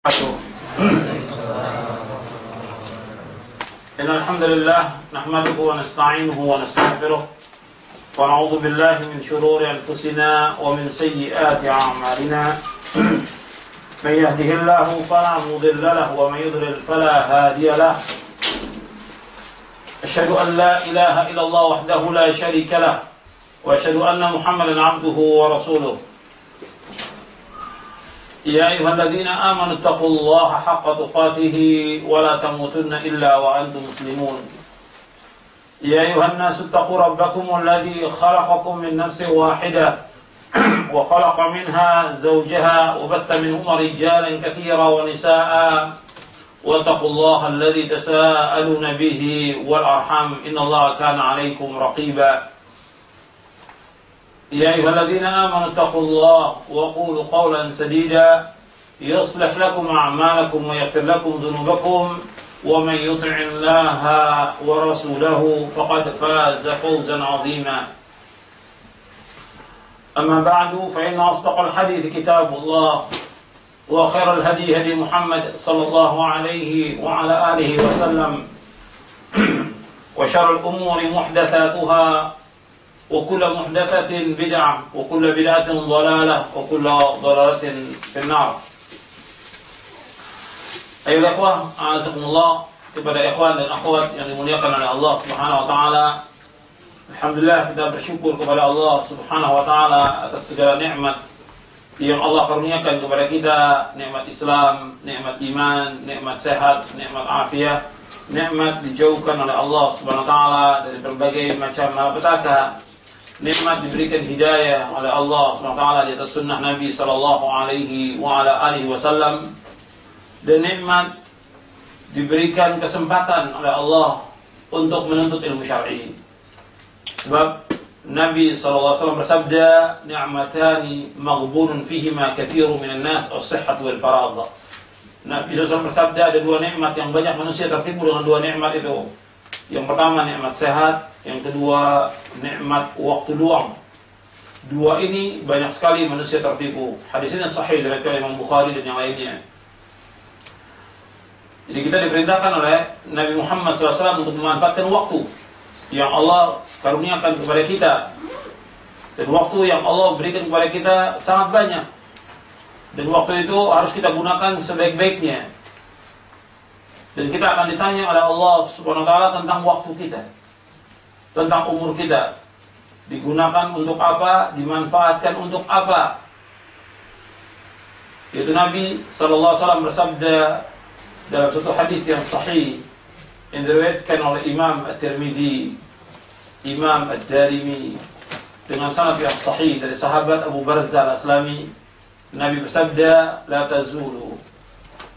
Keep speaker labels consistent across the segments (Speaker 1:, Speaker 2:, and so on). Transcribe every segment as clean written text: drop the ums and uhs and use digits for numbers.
Speaker 1: إن الحمد لله نحمده ونستعينه ونستغفره ونعوذ بالله من شرور أنفسنا ومن سيئات أعمالنا من يهده الله فلا مضل له ومن يضلل فلا هادي له أشهد أن لا إله إلا الله وحده لا شريك له وأشهد أن محمدا عبده ورسوله يا أيها الذين آمنوا اتقوا الله حق تقاته ولا تموتن إلا وأنتم مسلمون يا أيها الناس اتقوا ربكم الذي خلقكم من نفس واحدة وخلق منها زوجها وبث منهما رجالا كثيرا ونساء واتقوا الله الذي تساءلون به والأرحام إن الله كان عليكم رقيبا يا أيها الذين آمنوا اتقوا الله وقولوا قولا سديدا يصلح لكم أعمالكم ويغفر لكم ذنوبكم ومن يطع الله ورسوله فقد فاز فوزا عظيما أما بعد فإن أصدق الحديث كتاب الله وخير الهدي هدي محمد صلى الله عليه وعلى آله وسلم وشر الأمور محدثاتها وكل محدثة بدعة وكل بدعة ضلالة وكل ضلالة في النار. Ayolah ikhwah, a'azakumullah, kepada ikhwan dan akhwat yang dimuliakan oleh Allah Subhanahu wa taala. Alhamdulillah, kita bersyukur kepada Allah Subhanahu wa taala atas segala nikmat yang Allah karuniakan kepada kita, nikmat Islam, nikmat iman, nikmat sehat, nikmat afiat, nikmat dijauhkan oleh Allah Subhanahu wa taala dari berbagai macam malapetaka. Nikmat diberikan hidayah oleh Allah SWT di atas sunnah Nabi sallallahu alaihi wa ala alihi wasallam, dan nikmat diberikan kesempatan oleh Allah untuk menuntut ilmu syar'i. Sebab Nabi sallallahu alaihi wasallam bersabda, "Ni'matani maghbunun fihima katsirun minan nas, as-sihhatu wal faragh." Nabi sallallahu alaihi wasallam bersabda, ada dua nikmat yang banyak manusia tertipu dengan dua nikmat itu. Yang pertama nikmat sehat, yang kedua nikmat waktu luang. Dua ini banyak sekali manusia tertipu. Hadis ini sahih dari Imam Bukhari dan yang lainnya. Jadi kita diperintahkan oleh Nabi Muhammad SAW untuk memanfaatkan waktu yang Allah karuniakan kepada kita. Dan waktu yang Allah berikan kepada kita sangat banyak. Dan waktu itu harus kita gunakan sebaik-baiknya. Dan kita akan ditanya oleh Allah Subhanahu wa taala tentang waktu kita, tentang umur kita, digunakan untuk apa, dimanfaatkan untuk apa. Yaitu Nabi sallallahu alaihi wasallam bersabda dalam satu hadis yang sahih yang diriwayatkan oleh Imam At-Tirmidzi, Imam Ad-Darimi dengan sanad yang sahih dari sahabat Abu Barzah Al-Aslami. Nabi bersabda, "La tazulu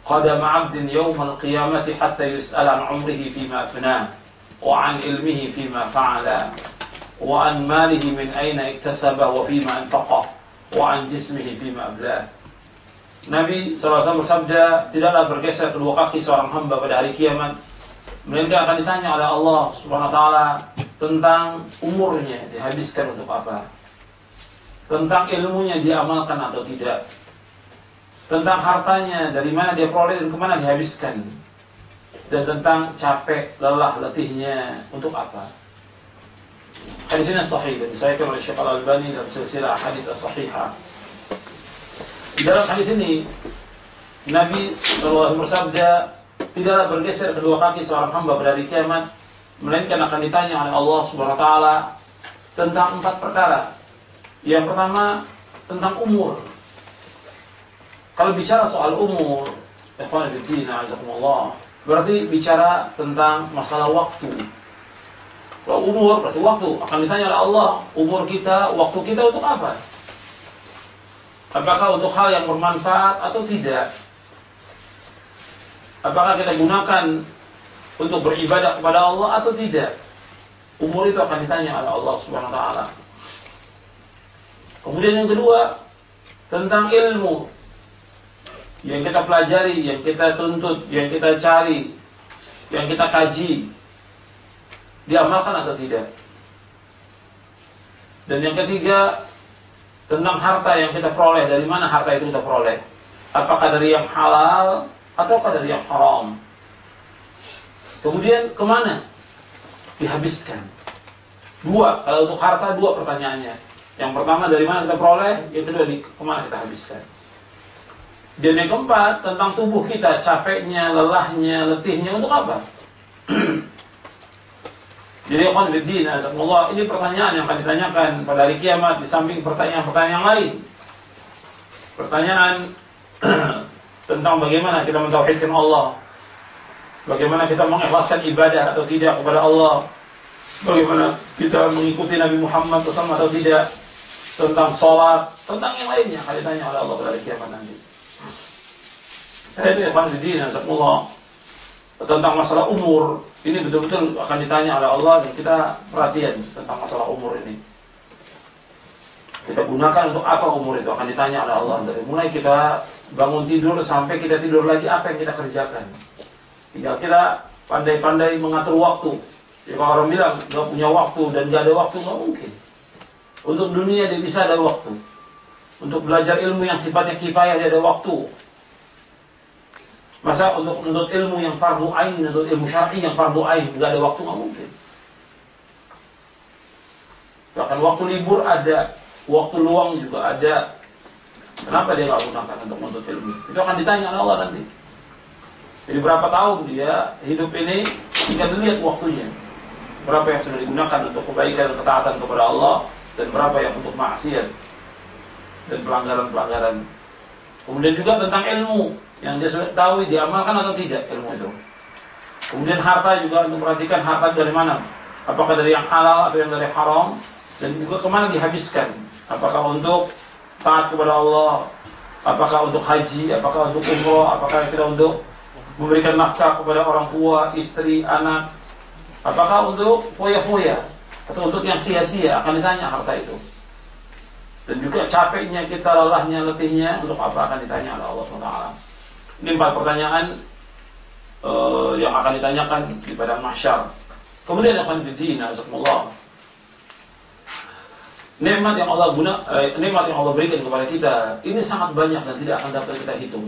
Speaker 1: qadam 'abdin yawmal qiyamati hatta yus'ala 'an 'umrihi fima afnah wa 'an ilmihi fima fa'ala wa 'an malihi min aina iktasaba wa fima anfaqa wa 'an jismihi fima ablah." Nabi SAW bersabda, tidaklah bergeser kedua kaki seorang hamba pada hari kiamat melainkan akan ditanya oleh Allah Subhanahu wa taala tentang umurnya dihabiskan untuk apa, tentang ilmunya diamalkan atau tidak, tentang hartanya dari mana dia peroleh dan kemana dihabiskan, dan tentang capek, lelah, letihnya untuk apa. Hadis ini sahih dan disahihkan oleh Syekh Al-Albani dalam silsilah hadits as-sahihah. Di dalam hadis ini Nabi SAW bersabda, tidaklah bergeser kedua kaki seorang hamba pada hari kiamat melainkan akan ditanya oleh Allah Subhanahu wa taala tentang 4 perkara. Yang pertama tentang umur. Kalau bicara soal umur, ikhwan fillah, azakumullah, berarti bicara tentang masalah waktu. Kalau umur berarti waktu, akan ditanya oleh Allah, umur kita, waktu kita untuk apa? Apakah untuk hal yang bermanfaat atau tidak? Apakah kita gunakan untuk beribadah kepada Allah atau tidak? Umur itu akan ditanya oleh Allah Subhanahu wa taala. Kemudian yang kedua, tentang ilmu yang kita pelajari, yang kita tuntut, yang kita cari, yang kita kaji, diamalkan atau tidak. Dan yang ketiga, tentang harta yang kita peroleh, dari mana harta itu kita peroleh. apakah dari yang halal ataukah dari yang haram. Kemudian kemana dihabiskan? Dua, kalau untuk harta dua pertanyaannya. Yang pertama dari mana kita peroleh, yang kedua kemana kita habiskan. Dan yang keempat tentang tubuh kita, capeknya, lelahnya, letihnya untuk apa? Jadi ini pertanyaan yang akan ditanyakan pada hari kiamat di samping pertanyaan-pertanyaan yang lain. Pertanyaan tentang bagaimana kita mentauhidkan Allah, bagaimana kita mengikhlaskan ibadah atau tidak kepada Allah, bagaimana kita mengikuti Nabi Muhammad SAW atau tidak, tentang sholat, tentang yang lainnya akan ditanya oleh Allah pada hari kiamat nanti. Itu ikhwan fillah, tentang masalah umur, ini betul-betul akan ditanya oleh Allah, dan kita perhatian tentang masalah umur ini. Kita gunakan untuk apa umur itu, akan ditanya oleh Allah. Dari mulai kita bangun tidur sampai kita tidur lagi, apa yang kita kerjakan. Tinggal kita pandai-pandai mengatur waktu. Jadi kalau orang bilang gak punya waktu dan gak ada waktu, gak mungkin. Untuk dunia dia bisa ada waktu. Untuk belajar ilmu yang sifatnya kifayah dia ada waktu. Masa untuk menuntut ilmu yang fardu ain, menuntut ilmu syar'i yang fardu ain, gak ada waktu, gak mungkin. Bahkan waktu libur ada, waktu luang juga ada. Kenapa dia gak gunakan untuk menuntut ilmu? Itu akan ditanya oleh Allah nanti. Jadi berapa tahun dia hidup ini, tinggal dilihat waktunya. Berapa yang sudah digunakan untuk kebaikan dan ketaatan kepada Allah, dan berapa yang untuk maksiat dan pelanggaran-pelanggaran. Kemudian juga tentang ilmu yang dia sudah tahu, diamalkan atau tidak ilmu itu. Kemudian harta juga, untuk perhatikan harta dari mana, apakah dari yang halal atau yang dari haram, dan juga kemana dihabiskan, apakah untuk taat kepada Allah, apakah untuk haji, apakah untuk umroh, apakah kita untuk memberikan nafkah kepada orang tua, istri, anak, apakah untuk foya-foya atau untuk yang sia-sia, akan ditanya harta itu. Dan juga capeknya kita, lelahnya, letihnya, untuk apa akan ditanya oleh Allah SWT. Ini 4 pertanyaan yang akan ditanyakan di padang mahsyar. Kemudian akan didina, azakumullah. Nikmat yang Allah berikan kepada kita ini sangat banyak dan tidak akan dapat kita hitung.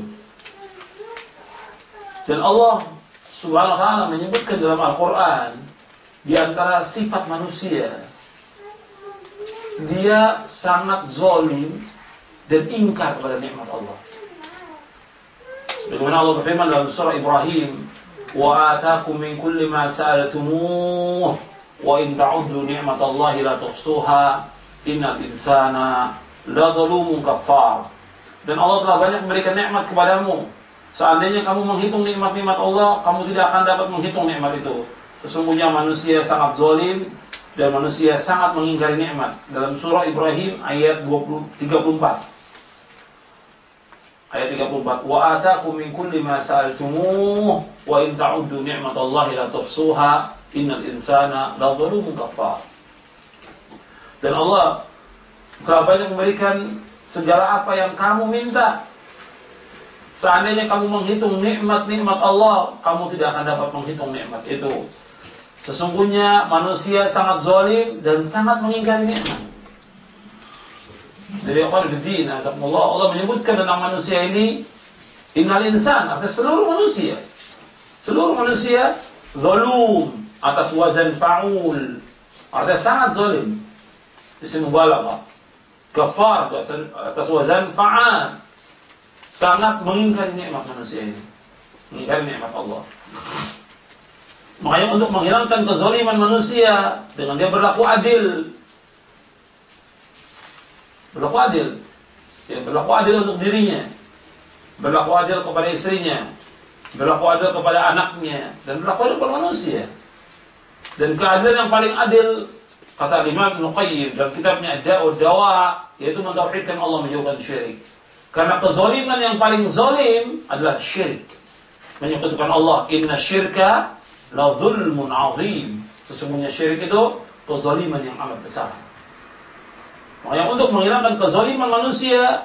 Speaker 1: Dan Allah Subhanahu wa taala menyebutkan dalam Al-Qur'an, di antara sifat manusia, dia sangat zalim dan ingkar kepada nikmat Allah. Bagaimana Allah berfirman dalam surah Ibrahim, wa ataakum min kulli ma sa'altumuh wa in ta'uddu ni'matallahi la tuhsuha innal insana ladzalumun kafar. Dan Allah telah banyak memberikan nikmat kepadamu. Seandainya kamu menghitung nikmat-nikmat Allah, kamu tidak akan dapat menghitung nikmat itu. Sesungguhnya manusia sangat zalim dan manusia sangat mengingkari nikmat. Dalam surah Ibrahim ayat 34. Ayat 34, wa ataakum min kulli ma sa'altumuh wa in ta'uddu ni'matallahi la tuhsuha innal insana ladzalumun kafar. Dan Allah telah banyak memberikan segala apa yang kamu minta. Seandainya kamu menghitung nikmat-nikmat Allah, kamu tidak akan dapat menghitung nikmat itu. Sesungguhnya manusia sangat zalim dan sangat mengingkari nikmat. Jadi Allah menyebutkan tentang manusia ini, innal insan, artinya seluruh manusia zalum, atas wazan fa'ul, artinya sangat zalim. Isim mubalaghah. Kafar atas wazan fa'al, sangat mengingkari nikmat manusia ini, mengingkari nikmat Allah. Makanya untuk menghilangkan kezaliman manusia dengan dia berlaku adil. Berlaku adil untuk dirinya, berlaku adil kepada istrinya, berlaku adil kepada anaknya, dan berlaku adil kepada manusia. Dan keadilan yang paling adil, kata Imam Ibnu Qayyim dalam kitabnya Ad-Da'u Dawa, yaitu mentauhidkan Allah, menjauhkan syirik. Karena kezaliman yang paling zalim adalah syirik, menyekutukan Allah. Inna syirka la zulmun azim. Sesungguhnya syirik itu kezaliman yang amat besar. Makanya untuk menghilangkan kezaliman manusia,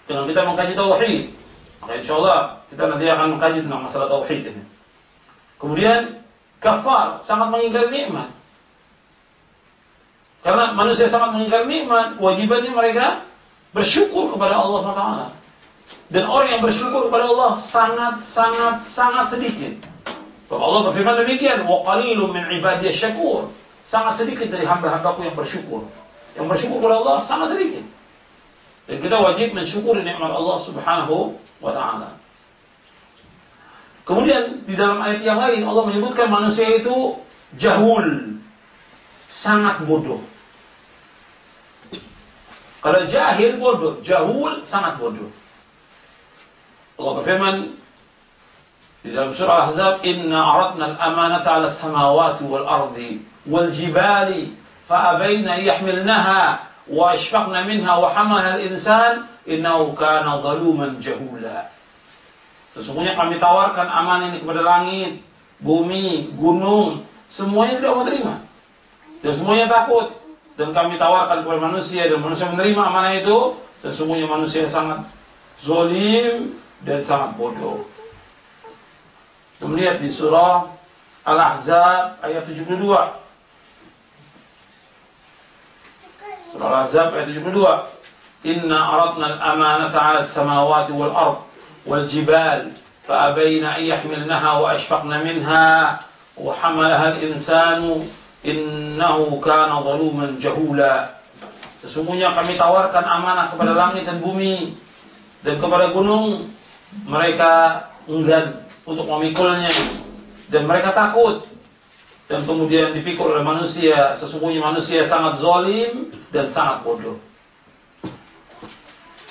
Speaker 1: dengan kita mengkaji tauhid, maka insyaallah kita nanti akan mengkaji tentang masalah tauhid ini. Kemudian kafar, sangat mengingkari nikmat. Karena manusia sangat mengingkari nikmat, kewajibannya mereka bersyukur kepada Allah SWT. Dan orang yang bersyukur kepada Allah sangat sedikit. Allah berfirman demikian, wa qalilun min ibadiyasy syakur. Sangat sedikit dari hamba-hambaku yang bersyukur. Yang bersyukur kepada Allah sangat sedikit. Dan kita wajib mensyukuri nikmat Allah Subhanahu wa taala. Kemudian di dalam ayat yang lain Allah menyebutkan manusia itu jahul, sangat bodoh. Kalau jahil bodoh, jahul sangat bodoh. Allah berfirman di dalam surah Al-Ahzab, "Inna aradna al-amanata 'ala as-samawati wal ardi wal jibali fa abayna yahmilnaha wa ashfaqna minha wa hamalaha al-insan innahu kana zaluman jahula." Sesungguhnya kami tawarkan amanah ini kepada langit, bumi, gunung, semuanya tidak mau terima. Dan semuanya takut. Dan kami tawarkan kepada manusia dan manusia menerima amanah itu, dan semuanya manusia sangat zalim dan sangat bodoh. Kemudian di surah Al-Ahzab ayat 72. Surah Al-Ahzab ayat 72. Inna aradna al-amanata 'ala as-samawati wal ard wal jibal fa abayna an yahmilnaha wa ashfaqna minha wa hamalaha al-insanu innahu kana zaluman jahula. Sesungguhnya kami tawarkan amanah kepada langit dan bumi dan kepada gunung, mereka enggan untuk memikulnya dan mereka takut, dan kemudian dipikul oleh manusia. Sesungguhnya manusia sangat zalim dan sangat bodoh.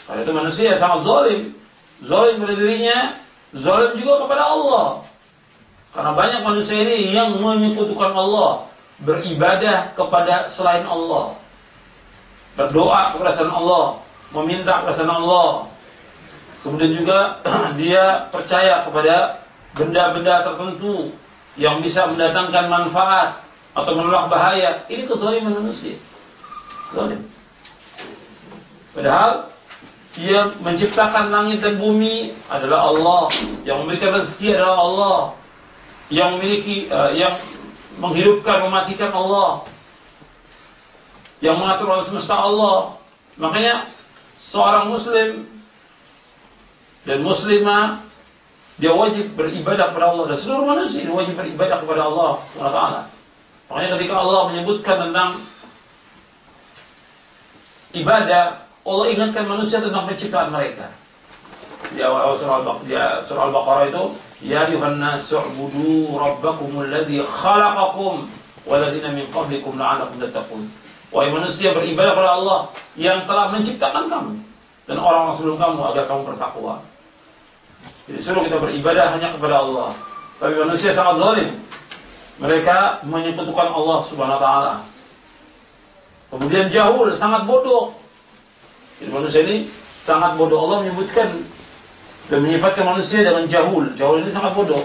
Speaker 1: Karena itu manusia sangat zalim pada dirinya, zalim juga kepada Allah. Karena banyak manusia ini yang menyekutukan Allah, beribadah kepada selain Allah, berdoa kepada selain Allah, meminta kepada selain Allah. Kemudian juga dia percaya kepada benda-benda tertentu yang bisa mendatangkan manfaat atau menolak bahaya. Ini kezaliman manusia. Zalim. Padahal yang menciptakan langit dan bumi adalah Allah, yang memberikan rezeki adalah Allah, yang memiliki yang menghidupkan, mematikan Allah, yang mengatur alam semesta Allah. Makanya seorang muslim dan muslimah dia wajib beribadah kepada Allah, dan seluruh manusia dia wajib beribadah kepada Allah SWT. Makanya ketika Allah menyebutkan tentang ibadah, Allah ingatkan manusia tentang penciptaan mereka. Di awal surah Al-Baqarah itu, ya ayuhan nasu u'budu rabbakumul ladzi khalaqakum walladzina min qablikum la'allakum tattaqun. Wahai manusia, beribadah kepada Allah yang telah menciptakan kamu dan orang-orang sebelum kamu agar kamu bertakwa. Jadi suruh kita beribadah hanya kepada Allah. Tapi manusia sangat zalim. Mereka menyekutukan Allah Subhanahu wa taala. Kemudian jahul, sangat bodoh. Jadi manusia ini sangat bodoh. Allah menyebutkan dan menyifatkan manusia dengan jahul. Jahul ini sangat bodoh.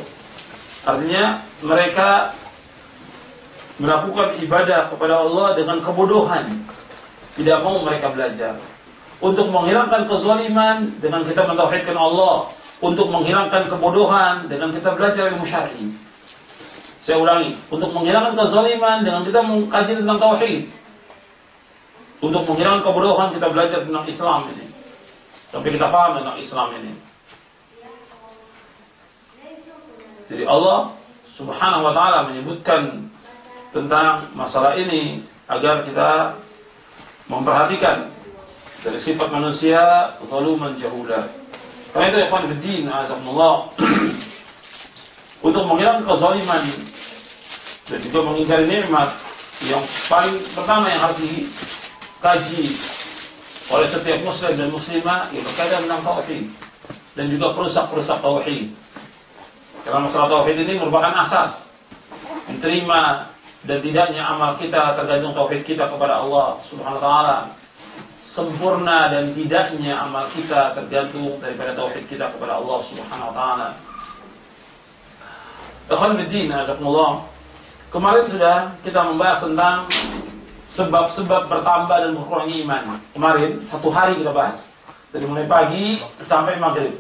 Speaker 1: Artinya mereka melakukan ibadah kepada Allah dengan kebodohan. Tidak mau mereka belajar. Untuk menghilangkan kezaliman dengan kita mentauhidkan Allah. Untuk menghilangkan kebodohan dengan kita belajar ilmu syar'i. Saya ulangi, untuk menghilangkan kezaliman dengan kita mengkaji tentang tauhid. Untuk menghilangkan kebodohan kita belajar tentang Islam ini. Sampai kita paham tentang Islam ini. Jadi Allah Subhanahu wa taala menyebutkan tentang masalah ini agar kita memperhatikan dari sifat manusia zaluman jahula. Karena itu ikhwan fiddin, azakumullah, untuk menghilangkan kezaliman dan juga mengingkari nikmat, yang paling pertama yang harus dikaji oleh setiap muslim dan muslimah yang berkaitan tentang tauhid dan juga perusak-perusak tauhid. Karena masalah tauhid ini merupakan asas diterima dan tidaknya amal kita tergantung tauhid kita kepada Allah Subhanahu wa taala. Sempurna dan tidaknya amal kita tergantung daripada tauhid kita kepada Allah Subhanahu wa taala. Ikhwan fiddin, azakumullah. Kemarin sudah kita membahas tentang sebab-sebab bertambah dan berkurangnya iman. Kemarin satu hari kita bahas. Dari mulai pagi sampai maghrib.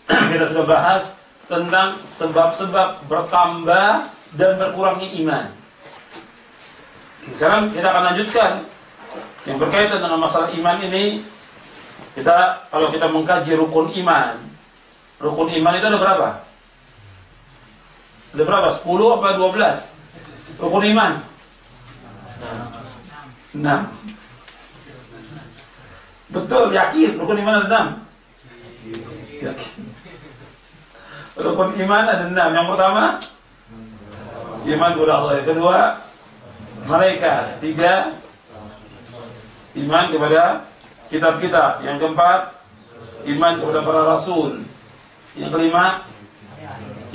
Speaker 1: Kita sudah bahas tentang sebab-sebab bertambah dan berkurangnya iman. Sekarang kita akan lanjutkan yang berkaitan dengan masalah iman ini Kalau kita mengkaji rukun iman itu ada berapa? Ada berapa? 10 apa 12? Rukun iman? 6. Betul, yakin rukun iman ada 6? Yakin. Rukun iman ada 6. Yang pertama, iman kepada Allah. Yang kedua, malaikat. 3, iman kepada kitab-kitab. Yang keempat, iman kepada para rasul. Yang kelima,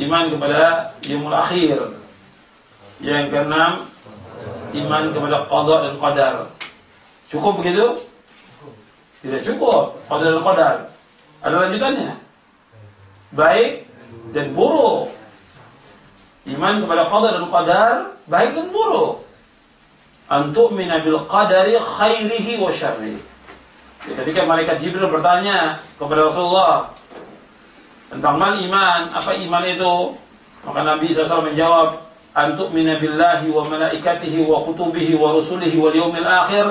Speaker 1: iman kepada yaumul akhir. Yang keenam, iman kepada qada dan qadar. Cukup begitu? Tidak cukup. Qada dan qadar. Ada lanjutannya. Baik dan buruk. Iman kepada qada dan qadar, baik dan buruk. An tu'mina bil qadari khairihi wa syarrihi. Ketika malaikat Jibril bertanya kepada Rasulullah tentang iman, apa iman itu? Maka Nabi SAW menjawab, an tu'mina billahi wa malaikatihi wa kutubihi wa rusulihi wal yawmil akhir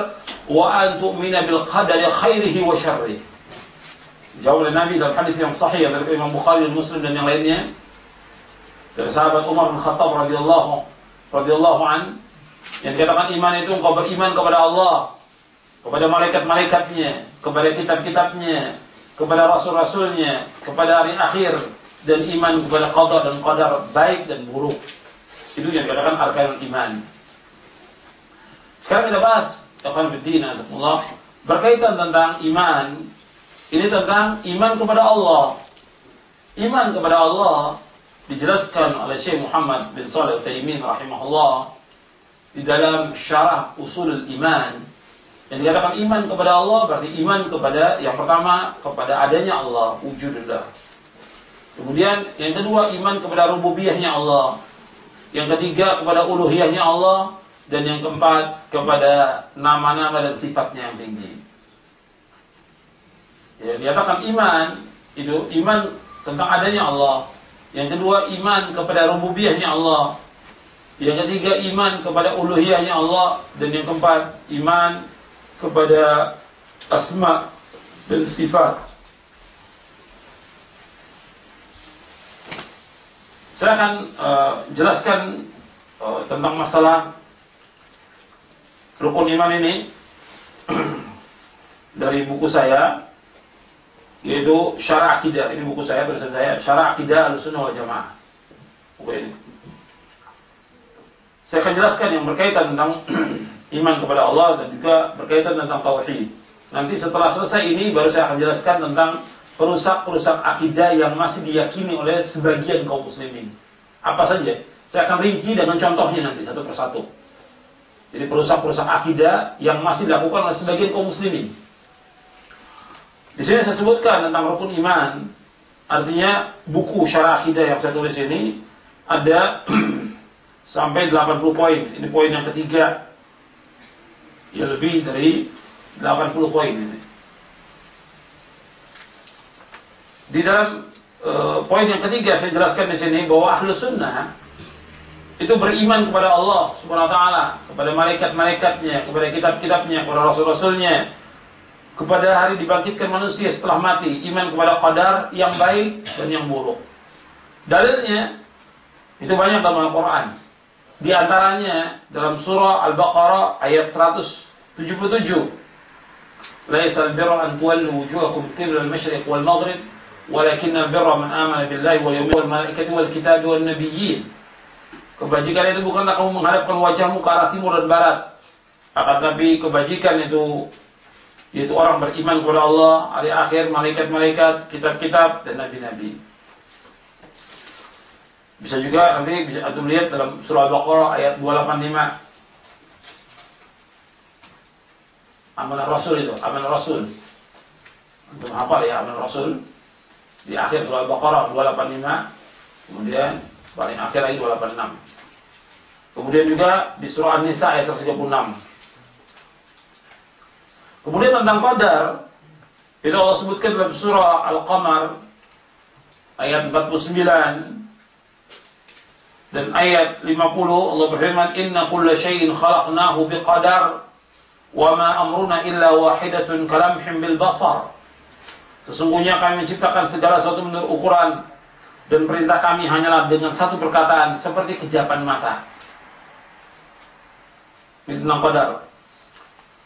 Speaker 1: wa an tu'mina bil qadari khairihi wa syarrihi. Jawab oleh Nabi dalam hadis yang sahih dari Imam Bukhari dan Muslim dan yang lainnya dari sahabat Umar bin Khattab radhiyallahu an, yang dikatakan iman itu engkau beriman kepada Allah, kepada malaikat-malaikatnya, kepada kitab-kitabnya, kepada rasul-rasulnya, kepada hari akhir, dan iman kepada qada dan qadar baik dan buruk. Itu yang dikatakan arkanul iman. Sekarang kita bahas berkaitan tentang iman. Ini tentang iman kepada Allah. Iman kepada Allah dijelaskan oleh Syekh Muhammad bin Shalih Al-Utsaimin rahimahullah di dalam syarah usul iman. Yang dikatakan iman kepada Allah berarti iman kepada, yang pertama, kepada adanya Allah, wujudullah. Kemudian yang kedua, iman kepada rububiyahnya Allah. Yang ketiga, kepada uluhiyahnya Allah. Dan yang keempat, kepada nama-nama dan sifatnya yang tinggi. Yang dikatakan iman, itu iman tentang adanya Allah. Yang kedua, iman kepada rububiyahnya Allah. Yang ketiga, iman kepada uluhiyahnya Allah. Dan yang keempat, iman kepada asma dan sifat. Saya akan jelaskan tentang masalah rukun iman ini dari buku saya, yaitu Syarah Aqidah. Ini buku saya, tulisan saya, Syarah Aqidah Ahlussunnah wal Jamaah. Buku ini. Saya akan jelaskan yang berkaitan tentang iman kepada Allah dan juga berkaitan tentang tauhid. Nanti setelah selesai ini baru saya akan jelaskan tentang perusak-perusak akidah yang masih diyakini oleh sebagian kaum muslimin. Apa saja? Saya akan rinci dengan contohnya nanti satu persatu. Jadi perusak-perusak akidah yang masih dilakukan oleh sebagian kaum muslimin. Di sini saya sebutkan tentang rukun iman. Artinya buku Syarah Aqidah yang saya tulis ini ada sampai 80 poin. Ini poin yang ketiga. Ya, lebih dari 80 poin ini. Di dalam poin yang ketiga saya jelaskan di sini bahwa Ahlus Sunnah itu beriman kepada Allah Subhanahu wa taala, kepada malaikat-malaikatnya, kepada kitab-kitabnya, kepada rasul-rasulnya, kepada hari dibangkitkan manusia setelah mati, iman kepada qadar yang baik dan yang buruk. Dalilnya itu banyak dalam Al-Qur'an. Di antaranya dalam surah Al-Baqarah ayat 177. Laisal birra an tuwallu wujuhakum qibla al-masyriq wal maghrib, walakinnal birra man amana billahi wal yawmil malaikati wal kitabi wan nabiyyin. Kebajikan itu bukanlah kamu menghadapkan wajahmu ke arah timur dan barat. Akan tapi kebajikan itu yaitu orang beriman kepada Allah, hari akhir, malaikat-malaikat, kitab-kitab dan nabi-nabi. Bisa juga nanti bisa antum lihat dalam surah Al-Baqarah ayat 285. Amanah Rasul itu, amanah Rasul. Antum hafal ya amanah Rasul. Di akhir surah Al-Baqarah 285. Kemudian paling akhir lagi 286. Kemudian juga di surah An-Nisa ayat 136. Kemudian tentang qadar itu Allah sebutkan dalam surah Al-Qamar ayat 49 dan ayat 50. Allah berfirman, inna kulla syai'in khalaqnahu biqadar wa ma amruna illa wahidatun kalamhim bil basar Sesungguhnya kami menciptakan segala sesuatu menurut ukuran, dan perintah kami hanyalah dengan satu perkataan, seperti kejapan mata. Ini tentang qadar.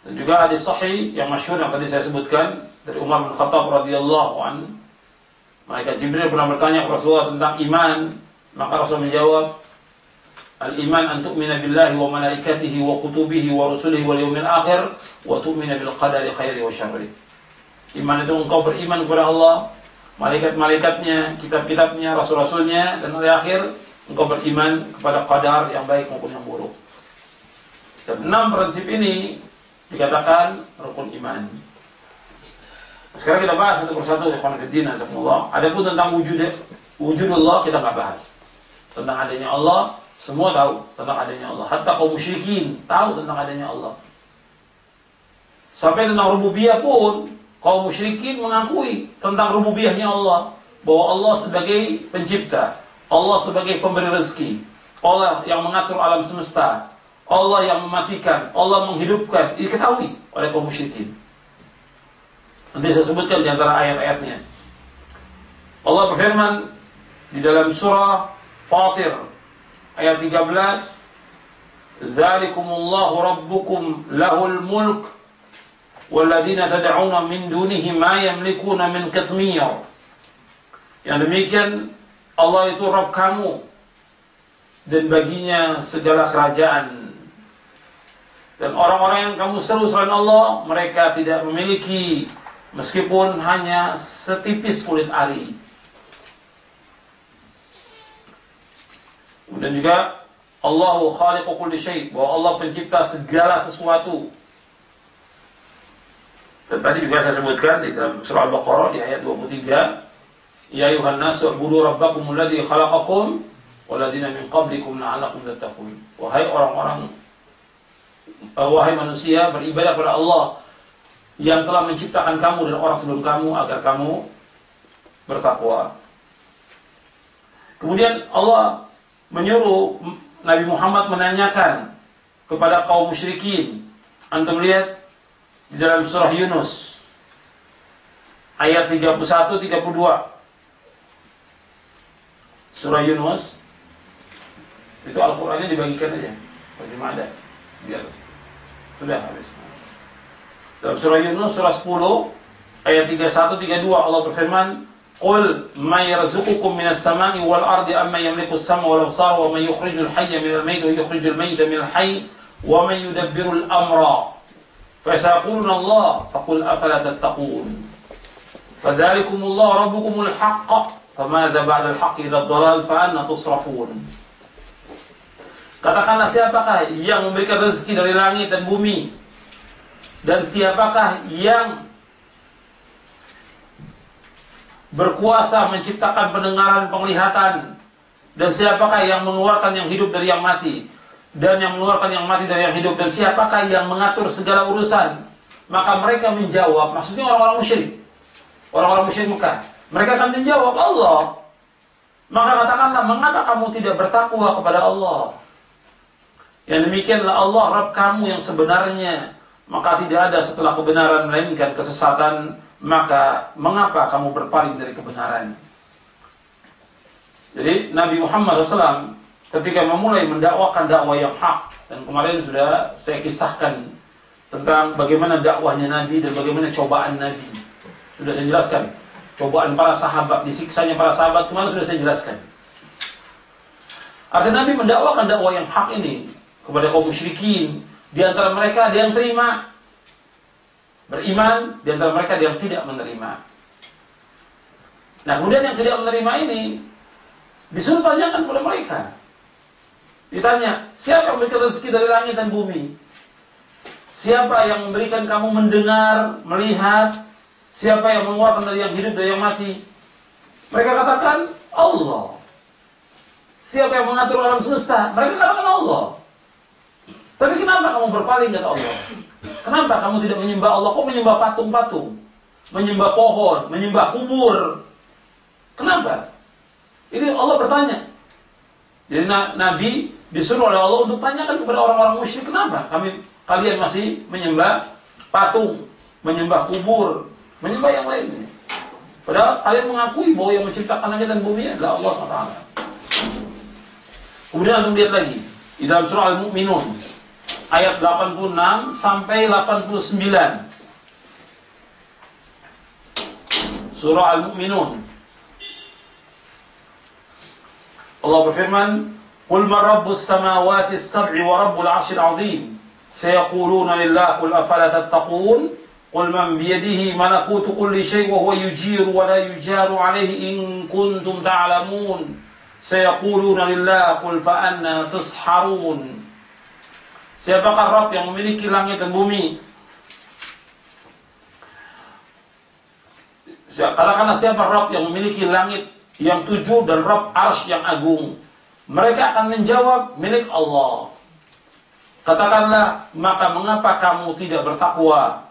Speaker 1: Dan juga hadis sahih yang masyhur yang tadi saya sebutkan dari Umar bin Khattab radhiyallahu anhu. Malaikat Jibril pernah bertanya kepada Rasulullah tentang iman, maka Rasul menjawab, al-iman an tu'mina billahi wa malaikatihi wa kutubihi wa rusulihi wal yawmil akhir wa tu'mina bil qadari khairi wa syarri. Iman itu engkau beriman kepada Allah, malaikat-malaikatnya, kitab-kitabnya, rasul-rasulnya, dan hari akhir engkau beriman kepada qadar yang baik maupun yang buruk. Dan 6 prinsip ini dikatakan rukun iman. Sekarang kita bahas satu persatu, ikhwan fillah, jazakumullah. Adapun tentang wujudullah kita nggak bahas. Tentang adanya Allah, semua tahu tentang adanya Allah. Hatta kaum musyrikin tahu tentang adanya Allah. Sampai tentang rububiyah pun kaum musyrikin mengakui tentang rububiyahnya Allah, bahwa Allah sebagai pencipta, Allah sebagai pemberi rezeki, Allah yang mengatur alam semesta, Allah yang mematikan, Allah menghidupkan, diketahui oleh kaum musyrikin. Nanti saya sebutkan di antara ayat-ayatnya. Allah berfirman di dalam surah Fatir ayat 13, "Dzalikumullahu rabbukum lahul mulk walladzina tad'una min dunihi ma yamlikuna min qitmir." Yang demikian Allah itu Rabb kamu dan baginya segala kerajaan. Dan orang-orang yang kamu seru selain Allah, mereka tidak memiliki meskipun hanya setipis kulit ari. Dan juga Allahu khaliqu kulli syai', bahwa Allah pencipta segala sesuatu. Dan tadi juga saya sebutkan di dalam surah Al-Baqarah di ayat 23, "Ya ayuhan nasu u'budu rabbakumul ladzi khalaqakum walladzina min qablikum la'allakum tattaqun." Wahai orang-orang, wahai manusia, beribadah kepada Allah yang telah menciptakan kamu dan orang sebelum kamu agar kamu bertakwa. Kemudian Allah menyuruh Nabi Muhammad menanyakan kepada kaum musyrikin. Antum lihat di dalam surah Yunus ayat 31-32. Surah Yunus itu Al-Qur'annya dibagikan aja. Bagaimana ada? Biar sudah habis. Dalam surah Yunus surah 10 ayat 31-32 Allah berfirman, "Qul may yarzuqukum minas sama'i wal ardi amma yamliku as-sam'a wal absara wa may yukhrijul hayya minal mayyiti wa yukhrijul mayyita minal hayy wa may yudabbirul amra fa sayaquluna Allah faqul afala tattaqun fadzalikumullahu rabbukumul haqq famadza ba'dal haqqi illa ad-dhalal fa anna tusrafun." Katakanlah, siapakah yang memberikan rezeki dari langit dan bumi, dan siapakah yang berkuasa menciptakan pendengaran, penglihatan, dan siapakah yang mengeluarkan yang hidup dari yang mati, dan yang mengeluarkan yang mati dari yang hidup, dan siapakah yang mengatur segala urusan? Maka mereka menjawab, maksudnya orang-orang musyrik, orang-orang musyrik Mekah, mereka akan menjawab, Allah. Maka katakanlah, mengapa kamu tidak bertakwa kepada Allah? Yang demikianlah Allah Rabb kamu yang sebenarnya, maka tidak ada setelah kebenaran melainkan kesesatan, maka mengapa kamu berpaling dari kebenaran? Jadi Nabi Muhammad SAW ketika memulai mendakwakan dakwah yang hak, dan kemarin sudah saya kisahkan tentang bagaimana dakwahnya Nabi dan bagaimana cobaan Nabi. Sudah saya jelaskan cobaan para sahabat, disiksanya para sahabat, kemarin sudah saya jelaskan. Artinya Nabi mendakwakan dakwah yang hak ini kepada kaum musyrikin. Di antara mereka ada yang terima, beriman, di antara mereka ada yang tidak menerima. Nah, kemudian yang tidak menerima ini disuruh tanyakan kepada mereka. Ditanya, siapa yang memberikan rezeki dari langit dan bumi? Siapa yang memberikan kamu mendengar, melihat? Siapa yang mengeluarkan dari yang hidup, dari yang mati? Mereka katakan, Allah. Siapa yang mengatur alam semesta? Mereka katakan Allah. Tapi kenapa kamu berpaling dari Allah? Kenapa kamu tidak menyembah Allah? Kok menyembah patung-patung? Menyembah pohon, menyembah kubur? Kenapa? Ini Allah bertanya. Jadi Nabi disuruh oleh Allah untuk tanyakan kepada orang-orang musyrik, kenapa kalian masih menyembah patung, menyembah kubur, menyembah yang lainnya? Padahal kalian mengakui bahwa yang menciptakan langit dan bumi adalah Allah SWT. Kemudian antum lihat lagi di dalam surah Al-Mu'minun ayat 86 sampai 89. Surah Al-Mu'minun. Allah berfirman, "Qul man rabbus samawati as-sab'i wa rabbul 'arsyil 'azim? Sayaquluna lillah qul afala tattaqun? Qul man biyadihi malakutu kulli syai' wa huwa yujiru wa la yujaru 'alaihi in kuntum ta'lamun. Sayaquluna lillah qul fa anna tusharun?" Siapakah Rabb yang memiliki langit dan bumi? Katakanlah siapa Rabb yang memiliki langit yang 7 dan Rabb Arsy yang agung. Mereka akan menjawab, milik Allah. Katakanlah, maka mengapa kamu tidak bertakwa?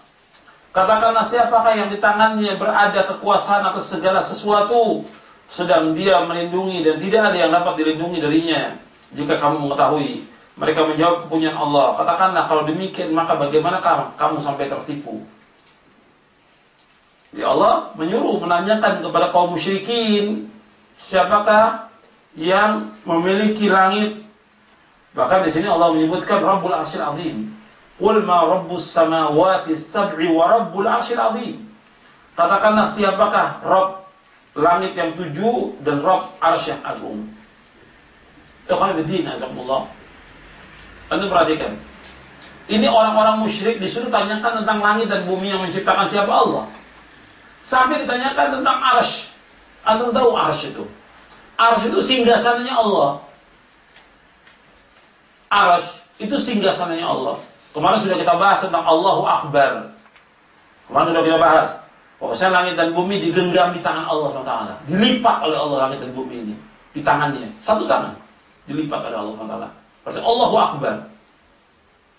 Speaker 1: Katakanlah, siapakah yang di tangannya berada kekuasaan atas segala sesuatu, sedang dia melindungi dan tidak ada yang dapat dilindungi darinya. Jika kamu mengetahui. Mereka menjawab, kepunyaan Allah. Katakanlah, kalau demikian maka bagaimana kamu sampai tertipu? Ya Allah menyuruh menanyakan kepada kaum musyrikin, siapakah yang memiliki langit? Bahkan di sini Allah menyebutkan Rabbul 'Arsyil 'Azim. Qul ma rabbus samawati as-sab'i wa rabbul 'Arsyil 'Azim. Katakanlah siapakah Rabb langit yang 7 dan Rabb Arsy yang agung. Ikhwan fillah, azakumullah. Anda perhatikan. Ini orang-orang musyrik disuruh tanyakan tentang langit dan bumi yang menciptakan siapa? Allah. Sampai ditanyakan tentang Arsy. Anda tahu Arsy itu? Arsy itu singgasananya Allah. Arsy itu singgasananya Allah. Kemarin sudah kita bahas tentang Allahu Akbar. Kemarin sudah kita bahas. Pokoknya langit dan bumi digenggam di tangan Allah SWT. Dilipat oleh Allah langit dan bumi ini. Di tangannya. Satu tangan. Dilipat oleh Allah SWT. Berarti Allahu Akbar.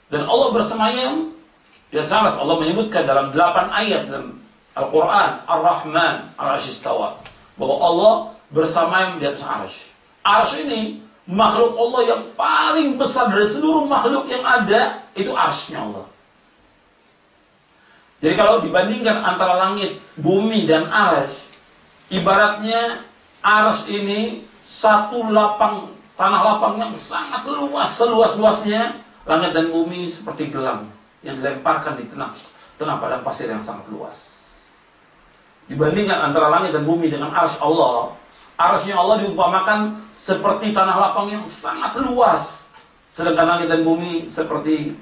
Speaker 1: Dan Allah bersemayam. Dan salah Allah menyebutkan dalam 8 ayat dalam Al-Quran, Ar-Rahman, Ar-Arsy istawa. Bahwa Allah bersamayam di atas Arsy. Arsy ini makhluk Allah yang paling besar dari seluruh makhluk yang ada, itu Arsy-nya Allah. Jadi kalau dibandingkan antara langit, bumi, dan Arsy, ibaratnya Arsy ini satu lapang, tanah lapang yang sangat luas, seluas-luasnya. Langit dan bumi seperti gelang yang dilemparkan di tengah padang pasir yang sangat luas. Dibandingkan antara langit dan bumi dengan Arsy Allah, Arsy-nya Allah diumpamakan seperti tanah lapang yang sangat luas, sedangkan langit dan bumi seperti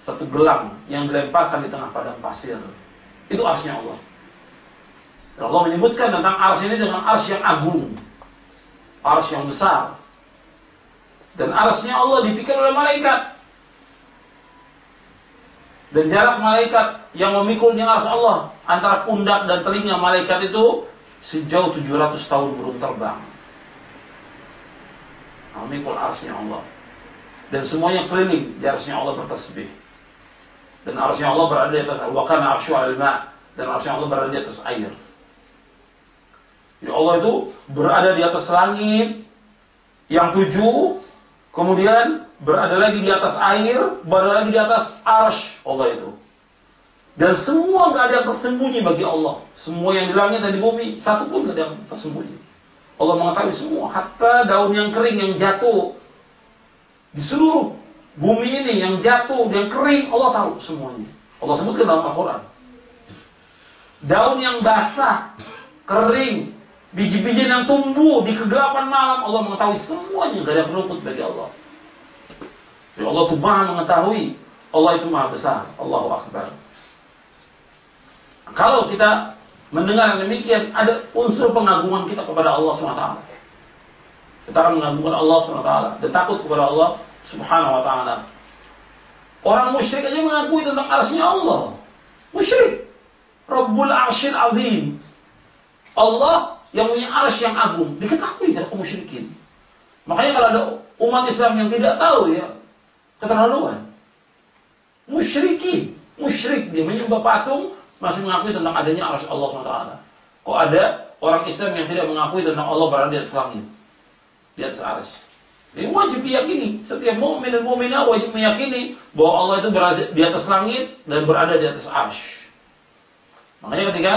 Speaker 1: satu gelang yang dilemparkan di tengah padang pasir. Itu Arsy-nya Allah. Dan Allah menyebutkan tentang Arsy ini dengan Arsy yang agung, Arsy yang besar. Dan Arsy-nya Allah dipikir oleh malaikat. Dan jarak malaikat yang memikulnya Arsy Allah antara pundak dan telinga malaikat itu sejauh 700 tahun burung terbang. Memikul Arsy-nya Allah. Dan semuanya keliling di Arsy-nya Allah bertasbih. Dan Arsy-nya Allah berada di atas wa kana 'arsyu 'alal ma', dan Arsy-nya Allah berada di atas air. Jadi Allah itu berada di atas langit yang 7, kemudian berada lagi di atas air, berada lagi di atas Arsy Allah itu. Dan semua gak ada yang tersembunyi bagi Allah. Semua yang di langit dan di bumi, satu pun gak ada yang tersembunyi. Allah mengetahui semua, hatta daun yang kering yang jatuh di seluruh bumi ini yang jatuh, yang kering, Allah tahu semuanya. Allah sebutkan dalam Al-Quran. Daun yang basah, kering, biji-bijian yang tumbuh di kegelapan malam, Allah mengetahui semuanya, gak ada yang terluput bagi Allah. Jadi Allah itu maha mengetahui, Allah itu maha besar. Allahu Akbar. Kalau kita mendengar demikian, ada unsur pengagungan kita kepada Allah SWT. Kita akan mengagungkan Allah SWT dan takut kepada Allah Subhanahu wa ta'ala. Orang musyrik aja mengakui tentang Arsy-nya Allah. Musyrik. Rabbul 'Arsyil 'Azim. Allah yang punya Arsy yang agung. Diketahui oleh kaum musyrikin. Makanya kalau ada umat Islam yang tidak tahu, ya keterlaluan. Musyrikin. Musyrik, dia menyembah patung, masih mengakui tentang adanya Arsy Allah SWT. Kok ada orang Islam yang tidak mengakui tentang Allah berada di atas langit, di atas Arsy? Ini wajib diyakini. Setiap mukmin dan mukminah wajib meyakini bahwa Allah itu berada di atas langit dan berada di atas Arsy. Makanya ketika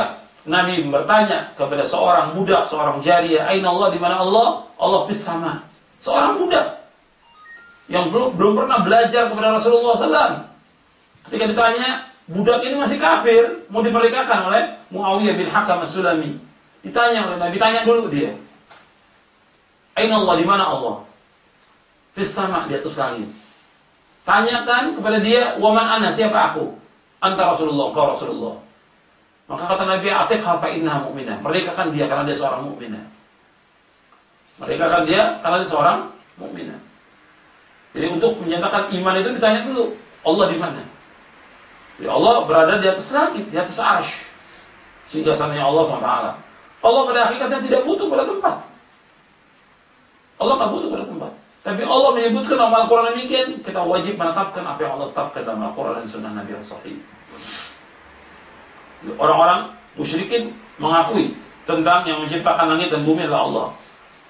Speaker 1: Nabi bertanya kepada seorang budak, seorang jariyah, "Aina Allah?" Di mana Allah? Allah fis sama. Seorang budak yang belum pernah belajar kepada Rasulullah SAW. Ketika ditanya, budak ini masih kafir, mau dimerdekakan oleh Muawiyah bin Hakam As-Sulami. Ditanya oleh Nabi, tanya dulu dia. "Aina Allah?" Di mana Allah? Fis sama, di atas langit. Tanyakan kepada dia, "Wa man ana?" Siapa aku? "Anta Rasulullah," kau Rasulullah. Maka kata Nabi, "Atiqha fa innaha mu'minah." Merdekakan dia karena dia seorang mukminah. Merdekakan dia karena dia seorang mukminah. Jadi untuk menyatakan iman itu ditanya dulu, Allah di mana? Jadi Allah berada di atas langit, di atas arsy. Singgasananya Allah SWT. Allah pada hakikatnya tidak butuh pada tempat. Allah tidak butuh pada tempat. Tapi Allah menyebutkan dalam Al-Quran demikian, kita wajib menetapkan apa yang Allah tetapkan dalam Al-Quran dan Sunnah Nabi Al-Sahih. Orang-orang musyrikin mengakui tentang yang menciptakan langit dan bumi adalah Allah.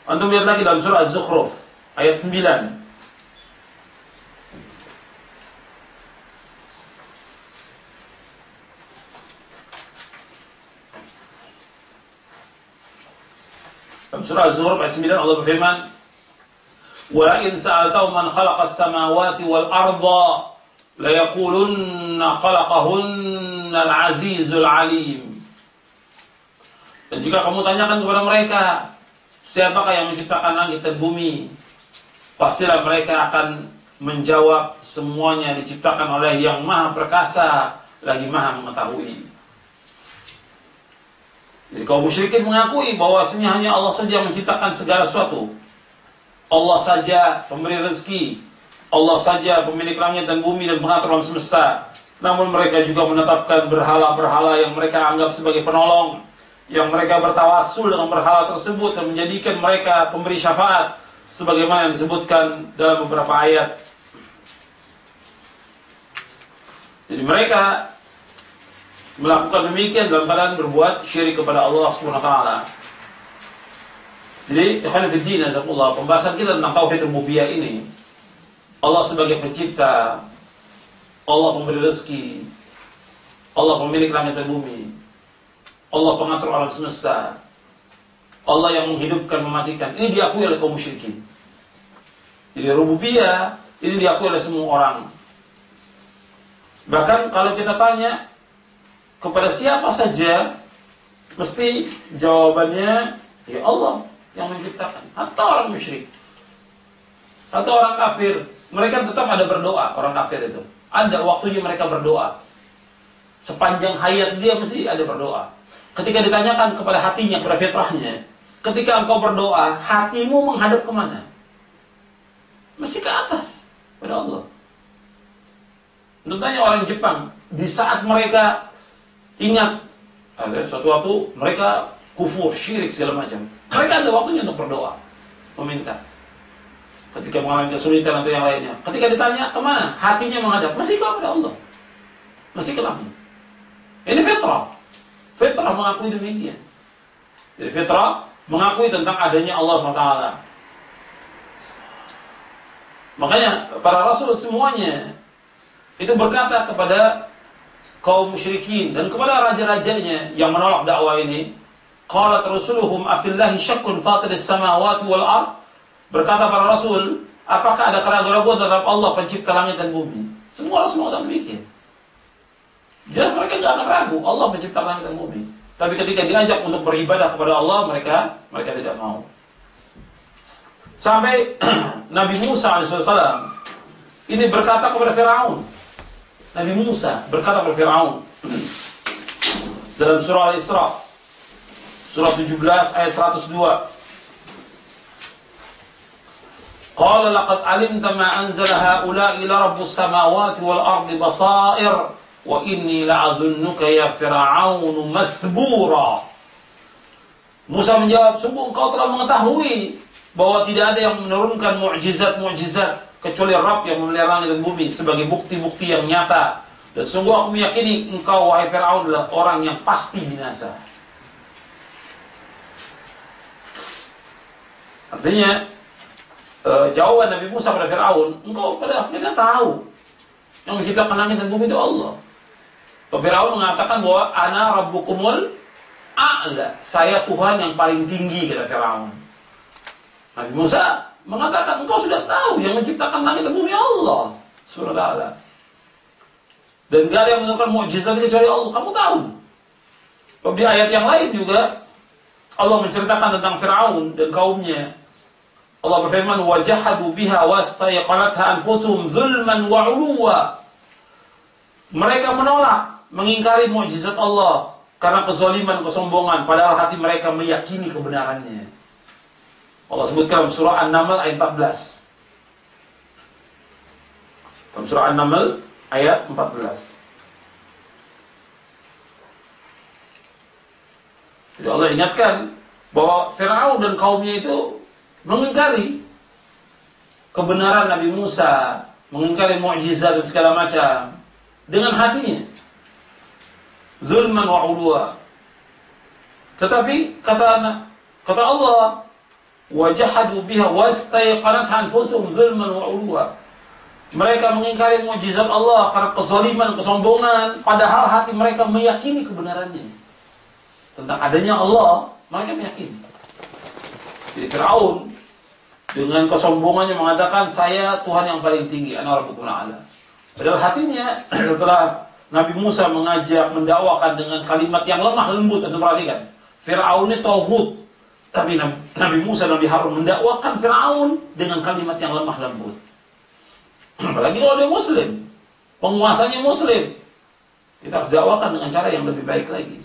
Speaker 1: Antum lihat lagi dalam surah Az-Zukhruf ayat 9. Dalam surah Az-Zukhruf ayat 9 Allah berfirman, "Wa in sa'altahum man khalaqas samawati wal arda la yaqulunna khalaqahunnal azizul alim." Dan jika kamu tanyakan kepada mereka, siapakah yang menciptakan langit dan bumi? Pastilah mereka akan menjawab, semuanya diciptakan oleh yang maha perkasa, lagi maha mengetahui. Jadi kaum musyrikin mengakui bahwasanya hanya Allah saja yang menciptakan segala sesuatu. Allah saja pemberi rezeki. Allah saja pemilik langit dan bumi dan pengatur alam semesta. Namun mereka juga menetapkan berhala-berhala yang mereka anggap sebagai penolong, yang mereka bertawassul dengan berhala tersebut dan menjadikan mereka pemberi syafaat, sebagaimana yang disebutkan dalam beberapa ayat. Jadi mereka melakukan demikian dalam keadaan berbuat syirik kepada Allah Subhanahu wa taala. Jadi, ikhwan fillah, jazakumullah, pembahasan kita tentang tauhid rububiyah ini, Allah sebagai pencipta, Allah pemberi rezeki, Allah pemilik langit dan bumi, Allah pengatur alam semesta, Allah yang menghidupkan, mematikan. Ini diakui oleh kaum musyrikin. Jadi rububiyah ini diakui oleh semua orang. Bahkan kalau kita tanya kepada siapa saja, mesti jawabannya ya Allah yang menciptakan. Atau orang musyrik, atau orang kafir, mereka tetap ada berdoa. Orang kafir itu ada waktunya mereka berdoa. Sepanjang hayat dia mesti ada berdoa. Ketika ditanyakan kepada hatinya, kepada fitrahnya, ketika engkau berdoa, hatimu menghadap kemana? Mesti ke atas, pada Allah. Tentunya orang Jepang, di saat mereka ingat ada suatu waktu mereka kufur, syirik segala macam, mereka ada waktunya untuk berdoa, meminta. Ketika mengalami kesulitan atau yang lainnya, ketika ditanya kemana, hatinya menghadap, mesti kepada Allah, mesti ke langit. Ini fitrah. Fitrah mengakui demikian. Jadi fitrah mengakui tentang adanya Allah SWT. Makanya para rasul semuanya itu berkata kepada kaum musyrikin dan kepada raja-rajanya yang menolak dakwah ini, qalat rusuluhum afillahi syakkun fatiris samawati wal ard. Berkata para rasul, apakah ada keraguan-keraguan terhadap Allah pencipta langit dan bumi? Semua rasul mengatakan demikian. Jelas mereka tidak akan ragu Allah mencipta langit dan bumi. Tapi ketika diajak untuk beribadah kepada Allah, mereka tidak mau. Sampai Nabi Musa alaihissalam ini berkata kepada Firaun. Nabi Musa berkata kepada Firaun dalam surah Al-Isra, surah 17 ayat 102. Qala laqad alimta ma anzala haula'i ila rabbus samawati wal ardi basair wa inni la'adhunnuka ya Fir'aun mathbura. Musa menjawab, sungguh engkau telah mengetahui bahwa tidak ada yang menurunkan mukjizat-mukjizat kecuali Rabb yang memelihara langit dan bumi sebagai bukti-bukti yang nyata. Dan sungguh aku meyakini engkau wahai Fir'aun adalah orang yang pasti binasa. Artinya jawaban Nabi Musa pada Fir'aun, engkau pada akhirnya tahu yang menciptakan langit dan bumi itu Allah. Fir'aun mengatakan bahwa ana rabbukumul a'la, saya Tuhan yang paling tinggi, kata Firaun. Nabi Musa mengatakan, engkau sudah tahu yang menciptakan langit dan bumi Allah Subhanahu wa ta'ala. Dan gak ada yang menunjukkan mukjizat kecuali Allah. Kamu tahu. Di ayat yang lain juga Allah menceritakan tentang Firaun dan kaumnya. Allah berfirman, wajahadu biha wastayqanatha anfusuhum zulman wa 'uluwa. Mereka menolak, mengingkari mukjizat Allah karena kezaliman, kesombongan, padahal hati mereka meyakini kebenarannya. Allah sebutkan dalam surah An-Naml ayat 14. Dalam surah An-Naml ayat 14. Jadi Allah ingatkan bahwa Firaun dan kaumnya itu mengingkari kebenaran Nabi Musa, mengingkari mukjizat dan segala macam dengan hatinya. Zulman wa 'uluwa. Tetapi kata Allah, wajahadu biha wastayqanatha anfusuhum zulman wa 'uluwa. Mereka mengingkari mukjizat Allah karena kezaliman, kesombongan, padahal hati mereka meyakini kebenarannya. Tentang adanya Allah, mereka meyakini. Jadi Firaun dengan kesombongannya mengatakan, saya Tuhan yang paling tinggi, ana rabbukumul a'la. Padahal hatinya setelah Nabi Musa mengajak, mendakwakan dengan kalimat yang lemah lembut, Anda perhatikan. Firaun ini tauhid, tapi Nabi Musa dan Nabi Harun mendakwakan Firaun dengan kalimat yang lemah lembut. Apalagi kalau dia Muslim, penguasanya Muslim, kita harus dakwakan dengan cara yang lebih baik lagi.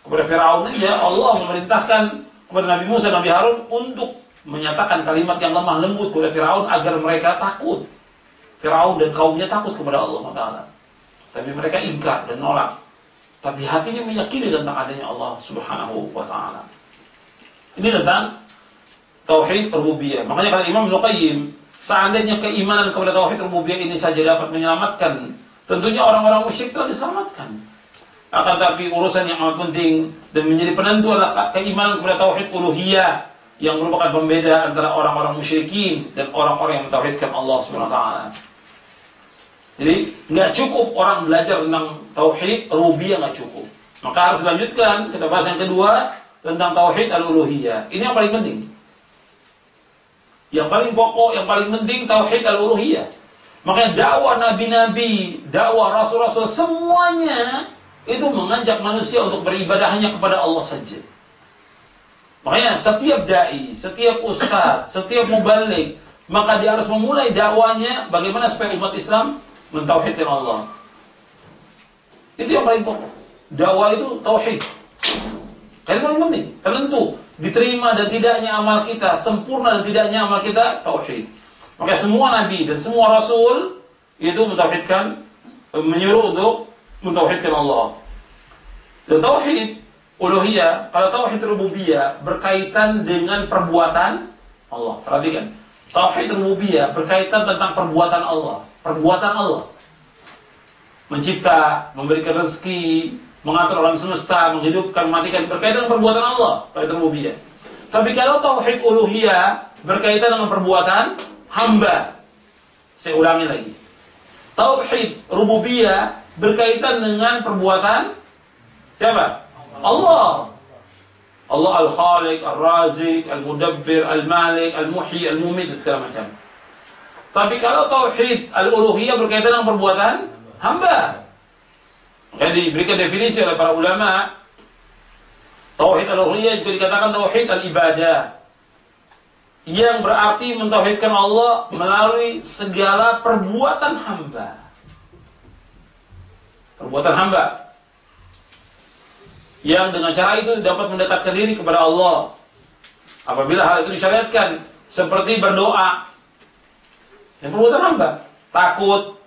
Speaker 1: Kepada Firaun aja Allah memerintahkan kepada Nabi Musa dan Nabi Harun untuk menyatakan kalimat yang lemah lembut kepada Firaun agar mereka takut. Firaun dan kaumnya takut kepada Allah Taala. Tapi mereka ingkar dan nolak. Tapi hatinya meyakini tentang adanya Allah Subhanahu wa ta'ala. Ini tentang tauhid rububiyah. Makanya kata Imam Ibnu Qayyim, seandainya keimanan kepada tauhid rububiyah ini saja dapat menyelamatkan, tentunya orang-orang musyrik telah diselamatkan. Akan tapi urusan yang amat penting dan menjadi penentu adalah keimanan kepada tauhid uluhiyah yang merupakan pembeda antara orang-orang musyrikin dan orang-orang yang mentauhidkan Allah Subhanahu wa ta'ala. Jadi nggak cukup orang belajar tentang tauhid rububiyah, nggak cukup. Maka harus dilanjutkan kita bahas yang kedua tentang tauhid al-uluhiyah. Ini yang paling penting. Yang paling pokok, yang paling penting tauhid al-uluhiyah. Makanya dakwah nabi-nabi, dakwah rasul-rasul semuanya itu mengajak manusia untuk beribadah hanya kepada Allah saja. Makanya setiap dai, setiap ustaz, setiap mubaligh, maka dia harus memulai dakwanya bagaimana supaya umat Islam mentauhidkan Allah. Itu yang paling pokok. Dakwah itu tauhid. Yang paling penting. Tentu diterima dan tidaknya amal kita, sempurna dan tidaknya amal kita tauhid. Maka semua nabi dan semua rasul itu mentauhidkan, menyuruh untuk mentauhidkan Allah. Dan tauhid uluhiyah, kalau tauhid rububiyah berkaitan dengan perbuatan Allah. Perhatikan. Tauhid rububiyah berkaitan tentang perbuatan Allah. Perbuatan Allah. Mencipta, memberikan rezeki, mengatur alam semesta, menghidupkan, mematikan, berkaitan dengan perbuatan Allah, tauhid rububiyah. Tapi kalau tauhid uluhiyah berkaitan dengan perbuatan hamba. Saya ulangi lagi. Tauhid rububiyah berkaitan dengan perbuatan siapa? Allah. Allah al-Khaliq, al-Razik, al-Mudabbir, al-Malik, al-Muhyi, al-Mumit, segala macam. Tapi kalau tauhid al-uluhiyah berkaitan dengan perbuatan hamba. Maka diberikan definisi oleh para ulama. Tauhid al-uluhiyah juga dikatakan tauhid al-ibadah, yang berarti mentauhidkan Allah melalui segala perbuatan hamba. Perbuatan hamba yang dengan cara itu dapat mendekatkan diri kepada Allah. Apabila hal itu disyariatkan, seperti berdoa. Yang perbuatan hamba, takut,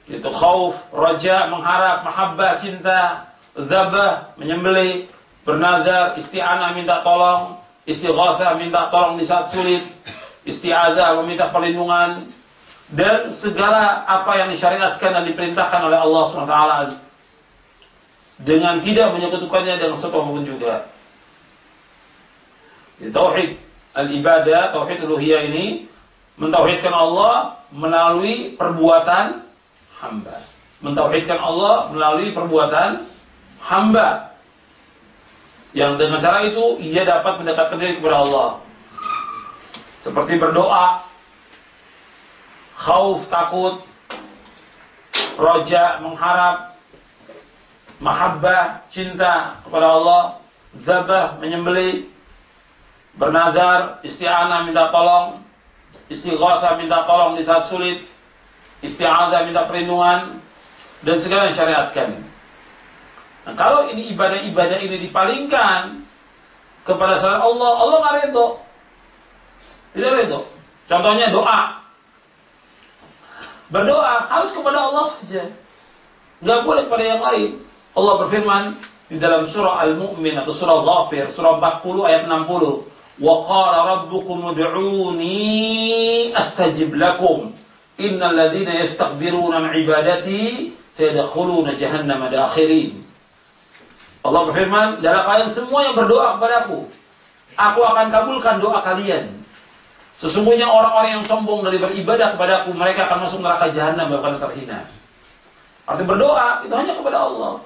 Speaker 1: itu khauf, raja, mengharap, mahabbah, cinta, zabah, menyembelih, bernazar, isti'anah, minta tolong, istighatsah, minta tolong di saat sulit, isti'adzah, meminta perlindungan, dan segala apa yang disyariatkan dan diperintahkan oleh Allah SWT dengan tidak menyekutukannya dengan sesuatu pun juga. Jadi, tauhid al-ibadah, tauhid uluhiyah ini mentauhidkan Allah melalui perbuatan hamba. Mentauhidkan Allah melalui perbuatan hamba. yang dengan cara itu ia dapat mendekatkan diri kepada Allah. Seperti berdoa, khauf, takut, roja, mengharap, mahabbah, cinta kepada Allah, dzabah, menyembelih, bernazar, isti'anah, minta tolong, istighatsah, minta tolong di saat sulit, isti'adzah, minta perlindungan, dan segala yang syariatkan. Nah, kalau ini ibadah-ibadah ini dipalingkan kepada selain Allah, Allah nggak ridho. Tidak ridho. Contohnya doa. Berdoa harus kepada Allah saja. Nggak boleh kepada yang lain. Allah berfirman di dalam surah Al-Mu'min atau surah Ghafir, surah 40 ayat 60. Wa qala rabbukum ud'uni astajib lakum. Innal ladzina yastakbiruna an ibadati sayadkhuluna jahannama dakhirin. Allah berfirman, "Dalam kalian semua yang berdoa kepadaku, aku akan kabulkan doa kalian. Sesungguhnya orang-orang yang sombong dari beribadah kepadaku, mereka akan masuk neraka jahanam bahkan terhina." Arti berdoa itu hanya kepada Allah.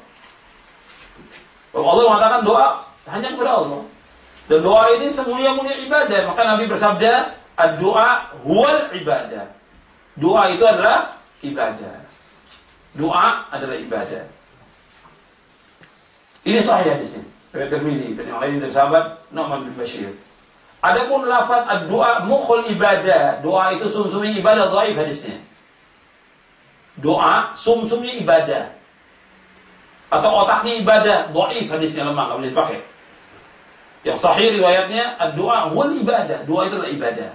Speaker 1: Allah mengatakan doa hanya kepada Allah. Dan doa ini semulia-mulia ibadah. Maka Nabi bersabda, "Ad-doa huwal ibadah." Doa itu adalah ibadah. Doa adalah ibadah. Ini sahih hadisnya. Riwayat Tirmidzi dan yang lain dari sahabat Nu'man bin Bashir. Adapun lafaz ad-doa mukhul ibadah, doa itu sumsumnya ibadah, dhaif hadisnya. Doa sumsumnya ibadah atau otaknya ibadah, dhaif hadisnya, lemah, enggak boleh dipakai. Yang sahih riwayatnya ad-doa huwal ibadah, doa itu adalah ibadah.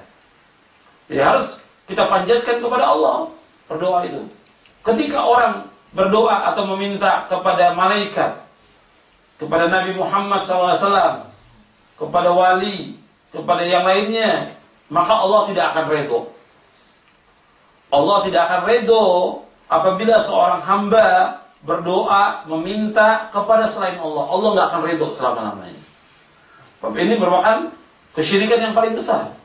Speaker 1: Jadi harus kita panjatkan kepada Allah berdoa itu. Ketika orang berdoa atau meminta kepada malaikat, kepada Nabi Muhammad SAW, kepada wali, kepada yang lainnya, maka Allah tidak akan redho. Allah tidak akan redho apabila seorang hamba berdoa meminta kepada selain Allah. Allah nggak akan redho selama-lamanya. Sebab ini merupakan kesyirikan yang paling besar.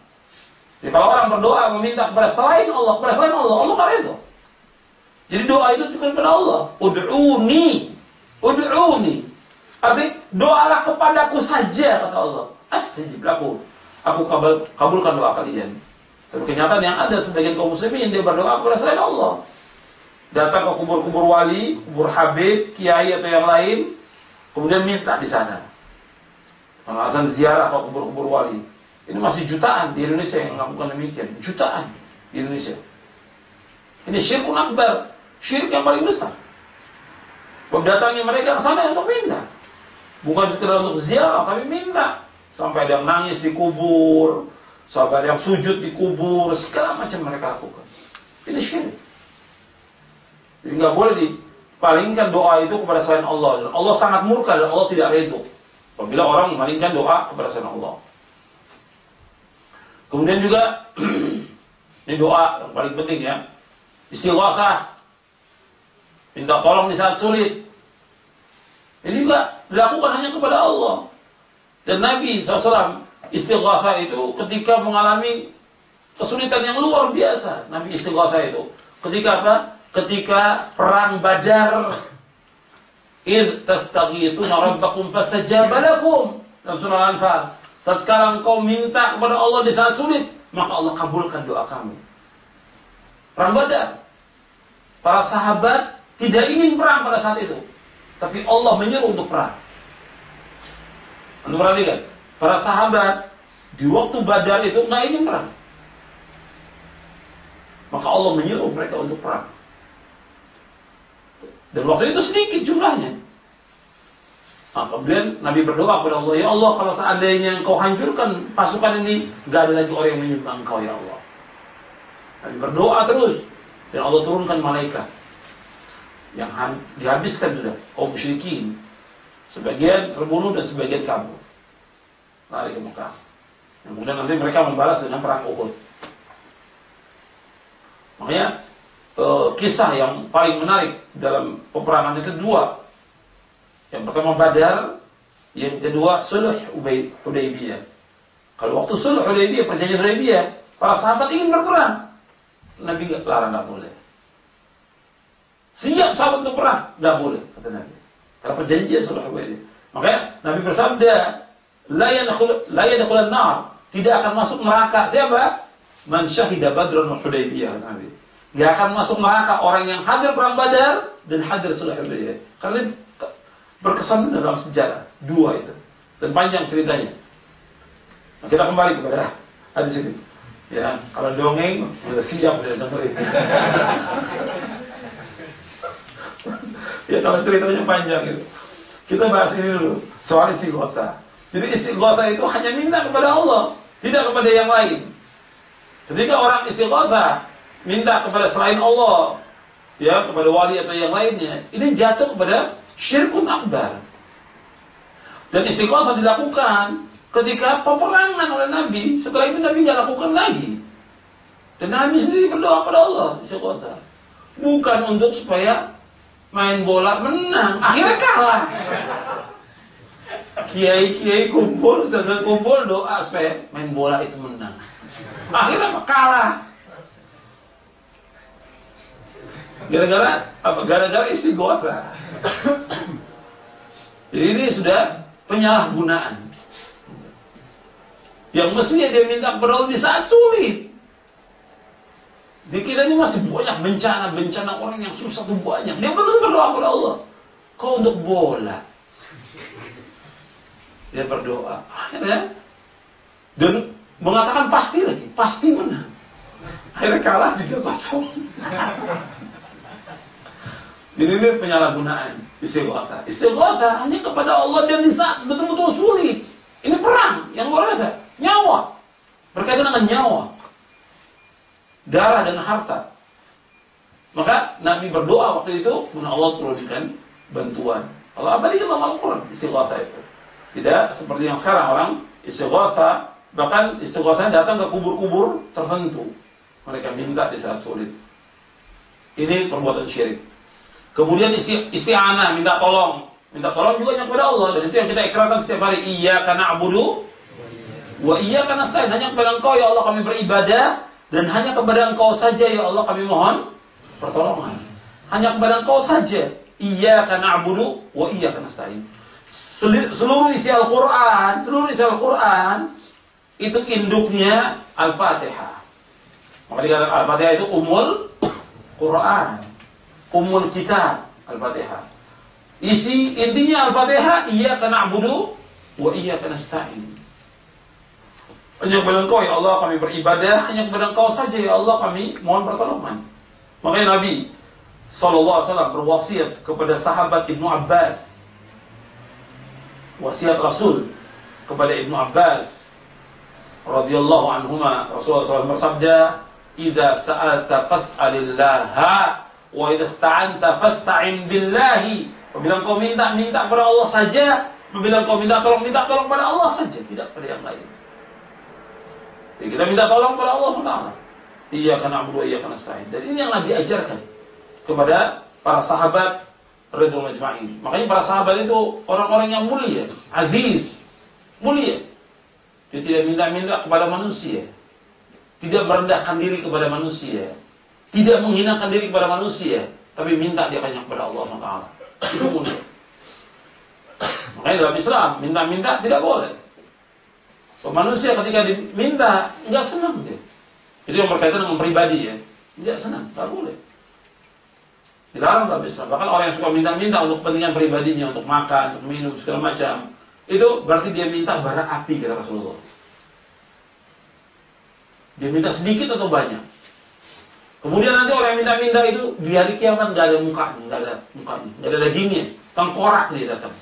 Speaker 1: Jadi kalau orang berdoa meminta kepada selain Allah, Allah nggak redho. Jadi doa itu juga kepada Allah. Ud'uni. Artinya doalah kepadaku saja, kata Allah. Astajib lakum. Aku kabulkan doa kalian. Tapi kenyataan yang ada sebagian kaum muslimin dia berdoa kepada selain Allah. Datang ke kubur-kubur wali, kubur habib, kiai atau yang lain, kemudian minta di sana. Alasan ziarah ke kubur-kubur wali. Ini masih jutaan di Indonesia yang melakukan demikian. Jutaan di Indonesia. Ini syirkun akbar, syirik yang paling besar. Datangnya mereka ke sana untuk minta. Bukan sekedar untuk ziarah, tapi minta. Sampai ada yang nangis di kubur, sampai ada yang sujud di kubur, segala macam mereka lakukan. Ini syirik. Jadi nggak boleh dipalingkan doa itu kepada selain Allah. Dan Allah sangat murka dan Allah tidak ridho apabila orang memalingkan doa kepada selain Allah. Kemudian juga ini doa yang paling penting ya, istighatsah, minta tolong di saat sulit. Ini juga dilakukan hanya kepada Allah. Dan Nabi SAW istighatsah itu ketika mengalami kesulitan yang luar biasa. Nabi istighatsah itu ketika apa? Ketika perang Badar. Idh tastaghithuna rabbakum fastajaba lakum. Dalam surah Al-Anfal. Tatkala engkau minta kepada Allah di saat sulit, maka Allah kabulkan doa kamu. Perang Badar. Para sahabat tidak ingin perang pada saat itu, tapi Allah menyuruh untuk perang. Anda perhatikan, para sahabat di waktu Badar itu nggak ingin perang, maka Allah menyuruh mereka untuk perang. Dan waktu itu sedikit jumlahnya. Nah, kemudian Nabi berdoa kepada Allah, ya Allah, kalau seandainya engkau hancurkan pasukan ini, nggak ada lagi orang yang menyembah engkau, ya Allah. Nabi berdoa terus, dan Allah turunkan malaikat yang dihabiskan sudah kaum musyrikin. Sebagian terbunuh dan sebagian kabur, lari ke Mekah. Kemudian nanti mereka membalas dengan perang Uhud. Makanya kisah yang paling menarik dalam peperangan itu dua. Yang pertama Badar, yang kedua Sulh Hudaybiyah. Kalau waktu Sulh Hudaybiyah, perjanjian Hudaybiyah, para sahabat ingin berperang, Nabi larang, nggak boleh. Siap sahabat untuk perang, nggak boleh, kata Nabi. Karena perjanjian Sulh Hudaybiyah. Makanya Nabi bersabda, la yadkhulun nar, tidak akan masuk neraka siapa? Man syahida Badran wa Hudaybiyah, Nabi. Gak akan masuk neraka orang yang hadir perang Badar dan hadir sulh Hudaybiyah. Karena berkesan dalam sejarah dua itu dan panjang ceritanya. Nah, kita kembali kepada hadis ini. Ya, kalau dongeng udah siap udah dengerin. Ya kalau ceritanya panjang itu. Kita bahas ini dulu soal istighotsah. Jadi istighotsah itu hanya minta kepada Allah, tidak kepada yang lain. Ketika orang istighotsah minta kepada selain Allah, ya kepada wali atau yang lainnya, ini jatuh kepada syirkun akbar. Dan istighotsah dilakukan ketika peperangan oleh Nabi. Setelah itu Nabi nggak lakukan lagi. Dan Nabi sendiri berdoa kepada Allah istighotsah. Bukan untuk supaya main bola menang, akhirnya kalah. Kiai kumpul, ustaz kumpul doa supaya main bola itu menang, akhirnya kalah. Gara-gara apa? Gara-gara istighotsah. Jadi ini sudah penyalahgunaan. Yang mestinya dia minta kepada Allah di saat sulit. Dikiranya masih banyak bencana orang yang susah tuh banyak. Dia belum berdoa kepada Allah. Kau untuk bola. Dia berdoa. Akhirnya dan mengatakan pasti lagi, pasti menang. Akhirnya kalah 3-0. Jadi ini penyalahgunaan istighotsah. Istighotsah hanya kepada Allah dan di saat betul-betul sulit. Ini perang yang luar biasa, nyawa. Berkaitan dengan nyawa, darah dan harta. Maka Nabi berdoa waktu itu, kemudian Allah turunkan bantuan. Allah abadikan dalam Al-Quran istighotsah itu. Tidak seperti yang sekarang orang istighotsah, bahkan istighotsah datang ke kubur-kubur tertentu. Mereka minta di saat sulit. Ini perbuatan syirik. Kemudian isti'anah, minta tolong. Minta tolong juga hanya kepada Allah. Dan itu yang kita ikrarkan setiap hari. Iyyaka na'budu wa iyyaka nasta'in. Hanya kepada Engkau ya Allah kami beribadah, dan hanya kepada Engkau saja ya Allah kami mohon pertolongan. Hanya kepada Engkau saja. Iyyaka na'budu wa iyyaka nasta'in. Seluruh isi Al-Quran itu induknya Al-Fatihah. Maka dikatakan Al-Fatihah itu umul Quran, umul kitab. Al-Fatihah intinya Al-Fatihah, iyyaka na'budu wa iyyaka nasta'in. Hanya kepada Engkau ya Allah kami beribadah, hanya kepada Engkau saja ya Allah kami mohon pertolongan. Makanya Nabi SAW berwasiat kepada sahabat Ibnu Abbas. Wasiat Rasul kepada Ibnu Abbas radhiyallahu anhuma, Rasulullah SAW bersabda, "Idza sa'alta fas'alillaha wa idza ista'anta fasta'in billahi." Apabila engkau minta kepada Allah saja. Apabila engkau minta tolong kepada Allah saja, tidak kepada yang lain. Jadi kita minta tolong kepada Allah Taala. Iyyaka na'budu wa iyyaka nasta'in. Dan ini yang Nabi ajarkan kepada para sahabat radhiyallahu ajma'in. Makanya para sahabat itu orang-orang yang mulia, aziz, mulia. Dia tidak minta kepada manusia, tidak merendahkan diri kepada manusia, tidak menghinakan diri kepada manusia, tapi minta dia hanya kepada Allah Taala. Itu mulia. Makanya dalam Islam minta tidak boleh. Manusia ketika diminta nggak senang dia. Itu yang berkaitan dengan pribadi ya, nggak senang, nggak boleh. Dilarang dalam Islam. Bahkan orang yang suka minta untuk kepentingan pribadinya, untuk makan, untuk minum segala macam, itu berarti dia minta bara api, kata Rasulullah. Dia minta sedikit atau banyak. Kemudian nanti orang yang minta itu di hari kiamat nggak ada mukanya, nggak ada dagingnya, tengkorak dia datang.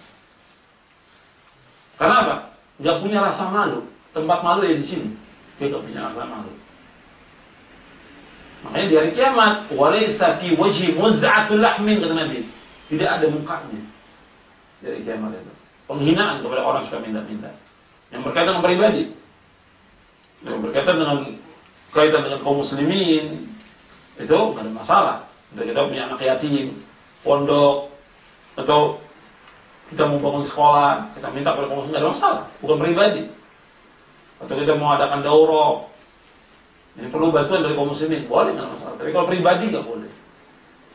Speaker 1: Karena apa? Nggak punya rasa malu. Tempat malu ya di sini. Dia nggak punya rasa malu. Makanya di hari kiamat, walaysa fi wajhi muz'atul lahmin, kata Nabi. Tidak ada mukanya di hari kiamat itu. Penghinaan kepada orang yang suka minta. Yang berkaitan dengan pribadi, yang berkaitan dengan kaum muslimin, itu nggak ada masalah. Kita punya anak yatim, pondok, atau kita mau bangun sekolah, kita minta kepada kaum muslimin, nggak ada masalah. Bukan pribadi. Atau kita mau adakan daurah, ini perlu bantuan dari kaum muslimin, boleh nggak masalah. Tapi kalau pribadi nggak boleh,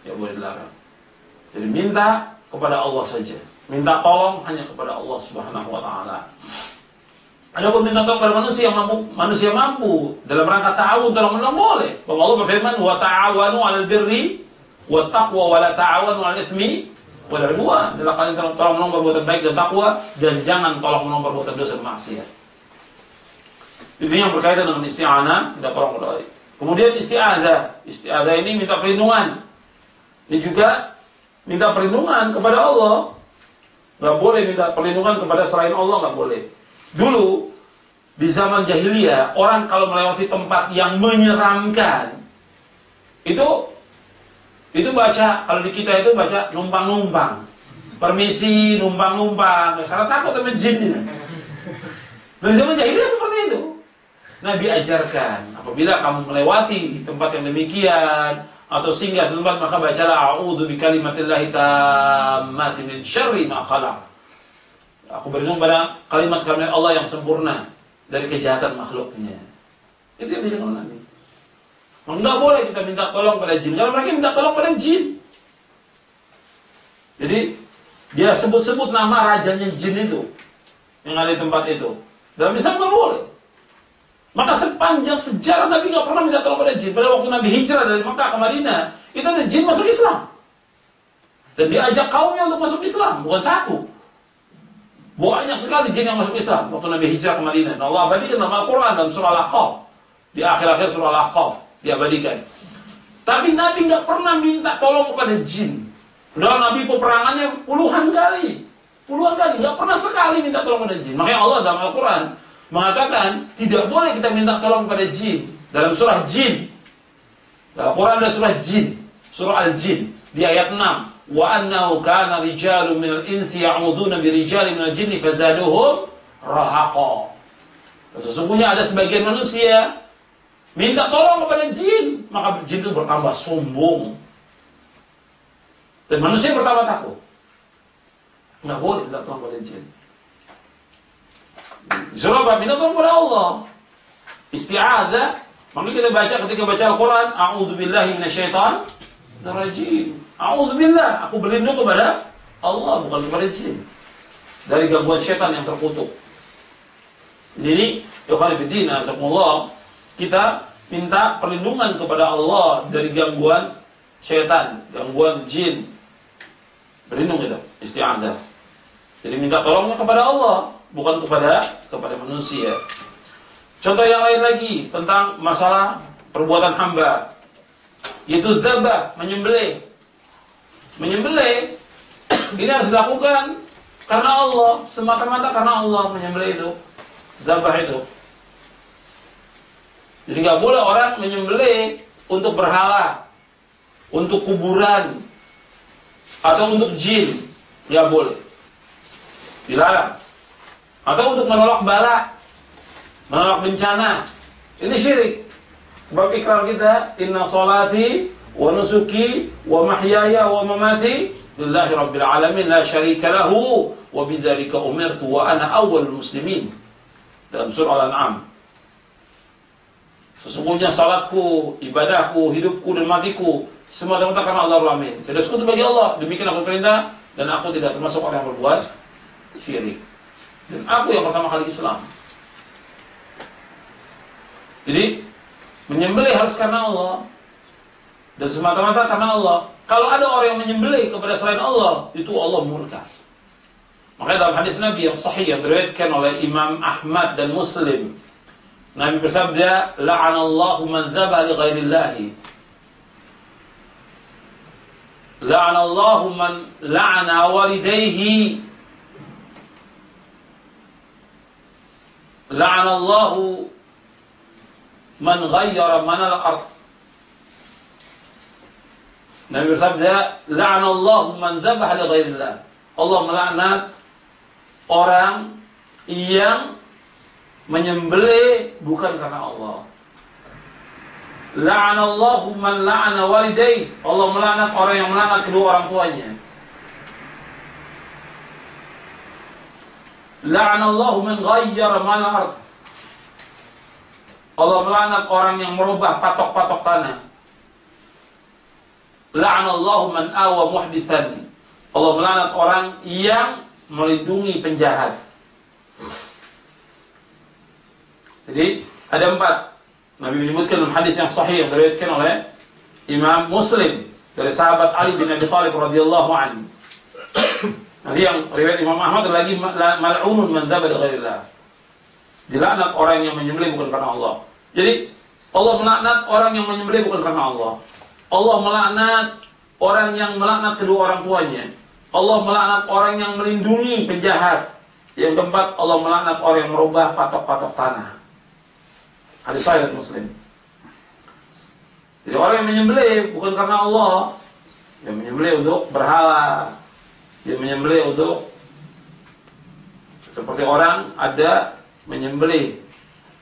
Speaker 1: ya boleh dilarang. Jadi minta kepada Allah saja. Minta tolong hanya kepada Allah Subhanahu wa taala. Adapun minta tolong kepada manusia mampu dalam rangka ta'awun tolong menolong boleh. Allah berfirman, "Wa ta'awanu 'alal birri wat taqwa wa la ta'awanu 'alal itsmi wal 'udwan." Adalah kalian tolong menolong perbuatan baik dan takwa, dan jangan tolong menolong perbuatan dosa dan maksiat. Ini yang berkaitan dengan isti'anah, minta tolong kepada Allah. Kemudian isti'adzah. Isti'adzah ini minta perlindungan. Ini juga minta perlindungan kepada Allah. Gak boleh minta perlindungan kepada selain Allah, gak boleh. Dulu, di zaman jahiliyah, orang kalau melewati tempat yang menyeramkan, itu baca, kalau di kita itu baca numpang-numpang. Permisi, numpang-numpang. Karena takut sama jinnya. Dan di zaman jahiliyah seperti itu. Nabi ajarkan, apabila kamu melewati tempat yang demikian, atau singgah di tempat, maka bacalah a'udzu bikalimatillahi tammati min syarri ma khalaq. Aku berlindung pada kalimat-kalimat Allah yang sempurna dari kejahatan makhluknya. Itu yang dijelaskan Nabi. Enggak boleh kita minta tolong pada jin, kalau mereka minta tolong pada jin. Jadi dia sebut-sebut nama rajanya jin itu yang ada di tempat itu. Dalam Islam nggak boleh. Maka sepanjang sejarah Nabi nggak pernah minta tolong pada jin. Pada waktu Nabi hijrah dari Mekah ke Madinah, itu ada jin masuk Islam. Dan dia ajak kaumnya untuk masuk Islam, bukan satu. Banyak sekali jin yang masuk Islam waktu Nabi hijrah ke Madinah. Allah abadikan dalam Al-Quran dalam surah Al-Ahqaf. Di akhir-akhir surah Al-Ahqaf diabadikan. Tapi Nabi nggak pernah minta tolong kepada jin. Padahal Nabi peperangannya puluhan kali, nggak pernah sekali minta tolong kepada jin. Makanya Allah dalam Al-Quran mengatakan tidak boleh kita minta tolong kepada jin. Dalam surah jin, dalam Al-Quran ada surah jin, surah Al-Jin di ayat 6. Wa annahu kana rijalun minal insi ya'uduna birijalin minal jinni fazaduhum rahaqa. Sesungguhnya ada sebagian manusia minta tolong kepada jin, maka jin itu bertambah sombong dan manusia bertambah takut. Nggak boleh minta tolong kepada jin. Disuruh minta tolong kepada Allah. Isti'adzah, maka kita baca ketika baca Al-Quran, a'udzu billahi minasyaitonir rajim. A'udzubillah, aku berlindung kepada Allah, bukan kepada jin, dari gangguan syaitan yang terkutuk. Jadi, yukhani fiddina, azakumullah, kita minta perlindungan kepada Allah dari gangguan syaitan, gangguan jin. Berlindung kita, isti'adzah. Jadi minta tolongnya kepada Allah, bukan kepada manusia. Contoh yang lain lagi tentang masalah perbuatan hamba, yaitu zabah, menyembelih. Menyembelih ini harus dilakukan karena Allah, semata-mata karena Allah menyembelih itu, zabah itu. Jadi nggak boleh orang menyembelih untuk berhala, untuk kuburan, atau untuk jin, nggak boleh, dilarang. Atau untuk menolak bala, menolak bencana, ini syirik. Sebab ikrar kita, inna sholati wa nusuki wa mahyaya wa mamati lillahi rabbil alamin la syarika lahu wa bidzalika umirtu wa ana awwalul muslimin. Dalam surah Al-An'am. Sesungguhnya salatku, ibadahku, hidupku dan matiku semata-mata karena Allah Rabbul Alamin. Tidak sekutu bagi Allah, demikian aku perintah, dan aku tidak termasuk orang yang berbuat syirik. Dan aku yang pertama kali Islam. Jadi menyembelih harus karena Allah dan semata-mata karena Allah. Kalau ada orang yang menyembelih kepada selain Allah, itu Allah murka. Makanya dalam hadis Nabi yang sahih yang diriwayatkan oleh Imam Ahmad dan Muslim, Nabi bersabda, "La'anallahu man dzaba li ghairillahi." La'anallahu man la'ana walidayhi. La'anallahu man ghayyara manal ardh. Nabi bersabda, la'anallahu man dzabaha li ghairillah. Allah melaknat orang yang menyembelih bukan karena Allah. La'anallahu man la'ana walidayhi. Allah melaknat orang yang melaknat kedua orang tuanya. La'anallahu man ghayyara manal ardh. Allah melaknat orang yang merubah patok-patok tanah. La'anallahu man awa muhdithan. Allah melaknat orang yang melindungi penjahat. Jadi ada 4. Nabi menyebutkan dalam hadis yang sahih yang diriwayatkan oleh Imam Muslim dari sahabat Ali bin Abi Thalib radhiyallahu anhu. Nanti yang riwayat Imam Ahmad lagi mal'unun man dzaba li ghairillah. Dilaknat orang yang menyembelih bukan karena Allah. Jadi Allah melaknat orang yang menyembelih bukan karena Allah. Allah melaknat orang yang melaknat kedua orang tuanya. Allah melaknat orang yang melindungi penjahat. Yang keempat, Allah melaknat orang yang merubah patok-patok tanah. Hadis sahih Muslim. Jadi orang yang menyembelih bukan karena Allah, dia menyembelih untuk berhala, dia menyembelih untuk seperti orang ada menyembelih,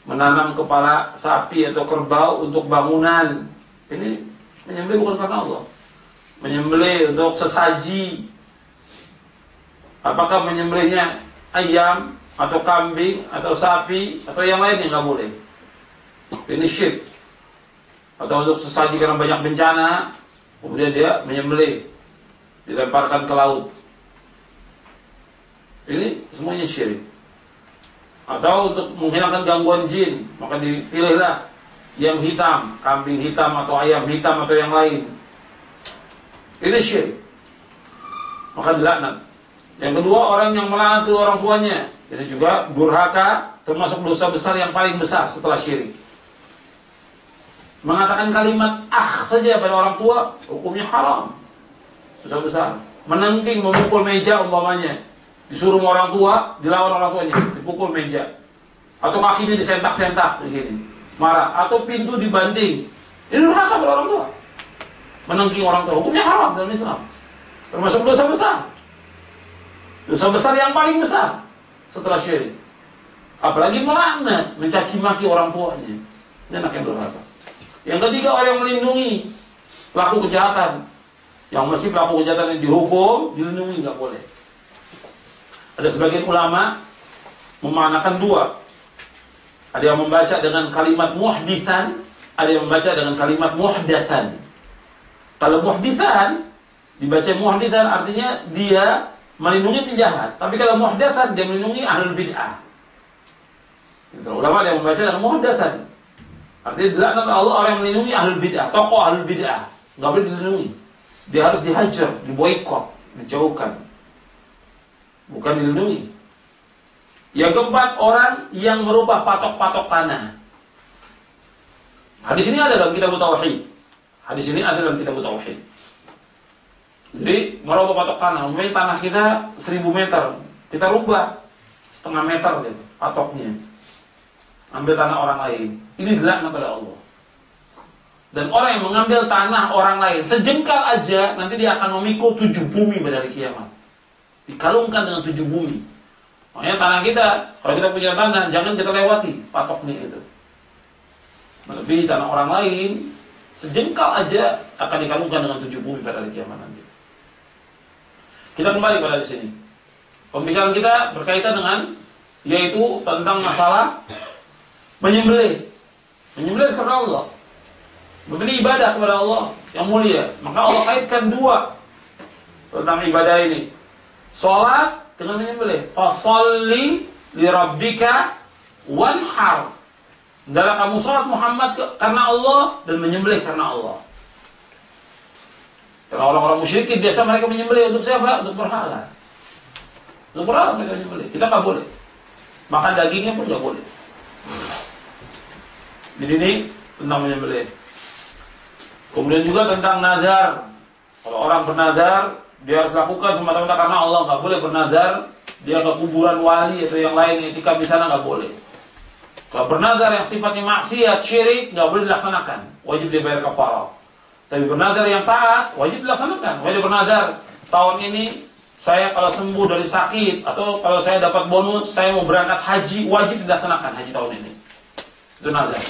Speaker 1: menanam kepala sapi atau kerbau untuk bangunan. Ini menyembelih bukan karena Allah. Menyembelih untuk sesaji. Apakah menyembelihnya ayam atau kambing atau sapi atau yang lainnya nggak boleh. Ini syirik. Atau untuk sesaji karena banyak bencana, kemudian dia menyembelih, dilemparkan ke laut. Ini semuanya syirik. Atau untuk menghilangkan gangguan jin, maka dipilihlah yang hitam, kambing hitam atau ayam hitam atau yang lain. Ini syirik. Maka dilaknat. Yang kedua, orang yang melaknat orang tuanya. Ini juga durhaka, termasuk dosa besar yang paling besar setelah syirik. Mengatakan kalimat saja pada orang tua, hukumnya haram. Dosa besar. Menengking, memukul meja umpamanya. Disuruh orang tua, dilawan orang tuanya, dipukul meja. Atau kakinya disentak-sentak begini. Marah. Atau pintu dibanting. Ini durhaka pada orang tua. Menengking orang tua, hukumnya haram dalam Islam. Termasuk dosa besar. Dosa besar yang paling besar setelah syirik. Apalagi melaknat, mencaci maki orang tuanya. Ini anak yang durhaka. Yang ketiga, orang yang melindungi pelaku kejahatan. Yang mesti pelaku kejahatan yang dihukum, dilindungi, nggak boleh. Ada sebagian ulama memaknakan 2. Ada yang membaca dengan kalimat muhditsan, ada yang membaca dengan kalimat muhdatsan. Kalau muhditsan, dibaca muhditsan artinya dia melindungi penjahat. Tapi kalau muhdatsan, dia melindungi ahlul bid'ah. Ulama ada yang membaca dengan muhdatsan. Artinya dilaknat Allah orang yang melindungi ahlul bid'ah, tokoh ahlul bid'ah. Nggak boleh dilindungi. Dia harus dihajar, diboikot, dijauhkan. Bukan dilindungi. Yang keempat, orang yang merubah patok-patok tanah. Hadis ini ada dalam kitab Tauhid. Hadis ini ada dalam kitab Tauhid. Jadi merubah patok tanah. Umpamanya tanah kita 1000 meter, kita rubah setengah meter gitu, patoknya. Ambil tanah orang lain. Ini dilaknat oleh Allah. Dan orang yang mengambil tanah orang lain sejengkal aja, nanti dia akan memikul 7 bumi pada hari kiamat. Dikalungkan dengan 7 bumi. Makanya tanah kita, kalau kita punya tanah, jangan kita lewati patoknya itu. Melebihi tanah orang lain, sejengkal aja akan dikalungkan dengan 7 bumi pada hari kiamat nanti. Kita kembali pada di sini. Pembicaraan kita berkaitan dengan, yaitu tentang masalah menyembelih. Menyembelih karena Allah. Memberi ibadah kepada Allah yang mulia. Maka Allah kaitkan 2 tentang ibadah ini. Salat dengan menyembelih. Fasholli li rabbika wanhar. Hendaklah kamu salat Muhammad karena Allah dan menyembelih karena Allah. Karena orang-orang musyrikin biasa mereka menyembelih untuk siapa? Untuk berhala. Untuk berhala mereka menyembelih. Kita nggak boleh. Makan dagingnya pun nggak boleh. Jadi ini tentang menyembelih. Kemudian juga tentang nazar. Kalau orang bernazar, dia harus lakukan semata-mata karena Allah. Nggak boleh bernazar dia ke kuburan wali atau yang lain, etika di sana nggak boleh. Kalau bernazar yang sifatnya maksiat, syirik, nggak boleh dilaksanakan. Wajib dibayar kafarah. Tapi bernazar yang taat, wajib dilaksanakan. Wajib bernazar, tahun ini saya kalau sembuh dari sakit atau kalau saya dapat bonus, saya mau berangkat haji, wajib dilaksanakan haji tahun ini. Itu nazar.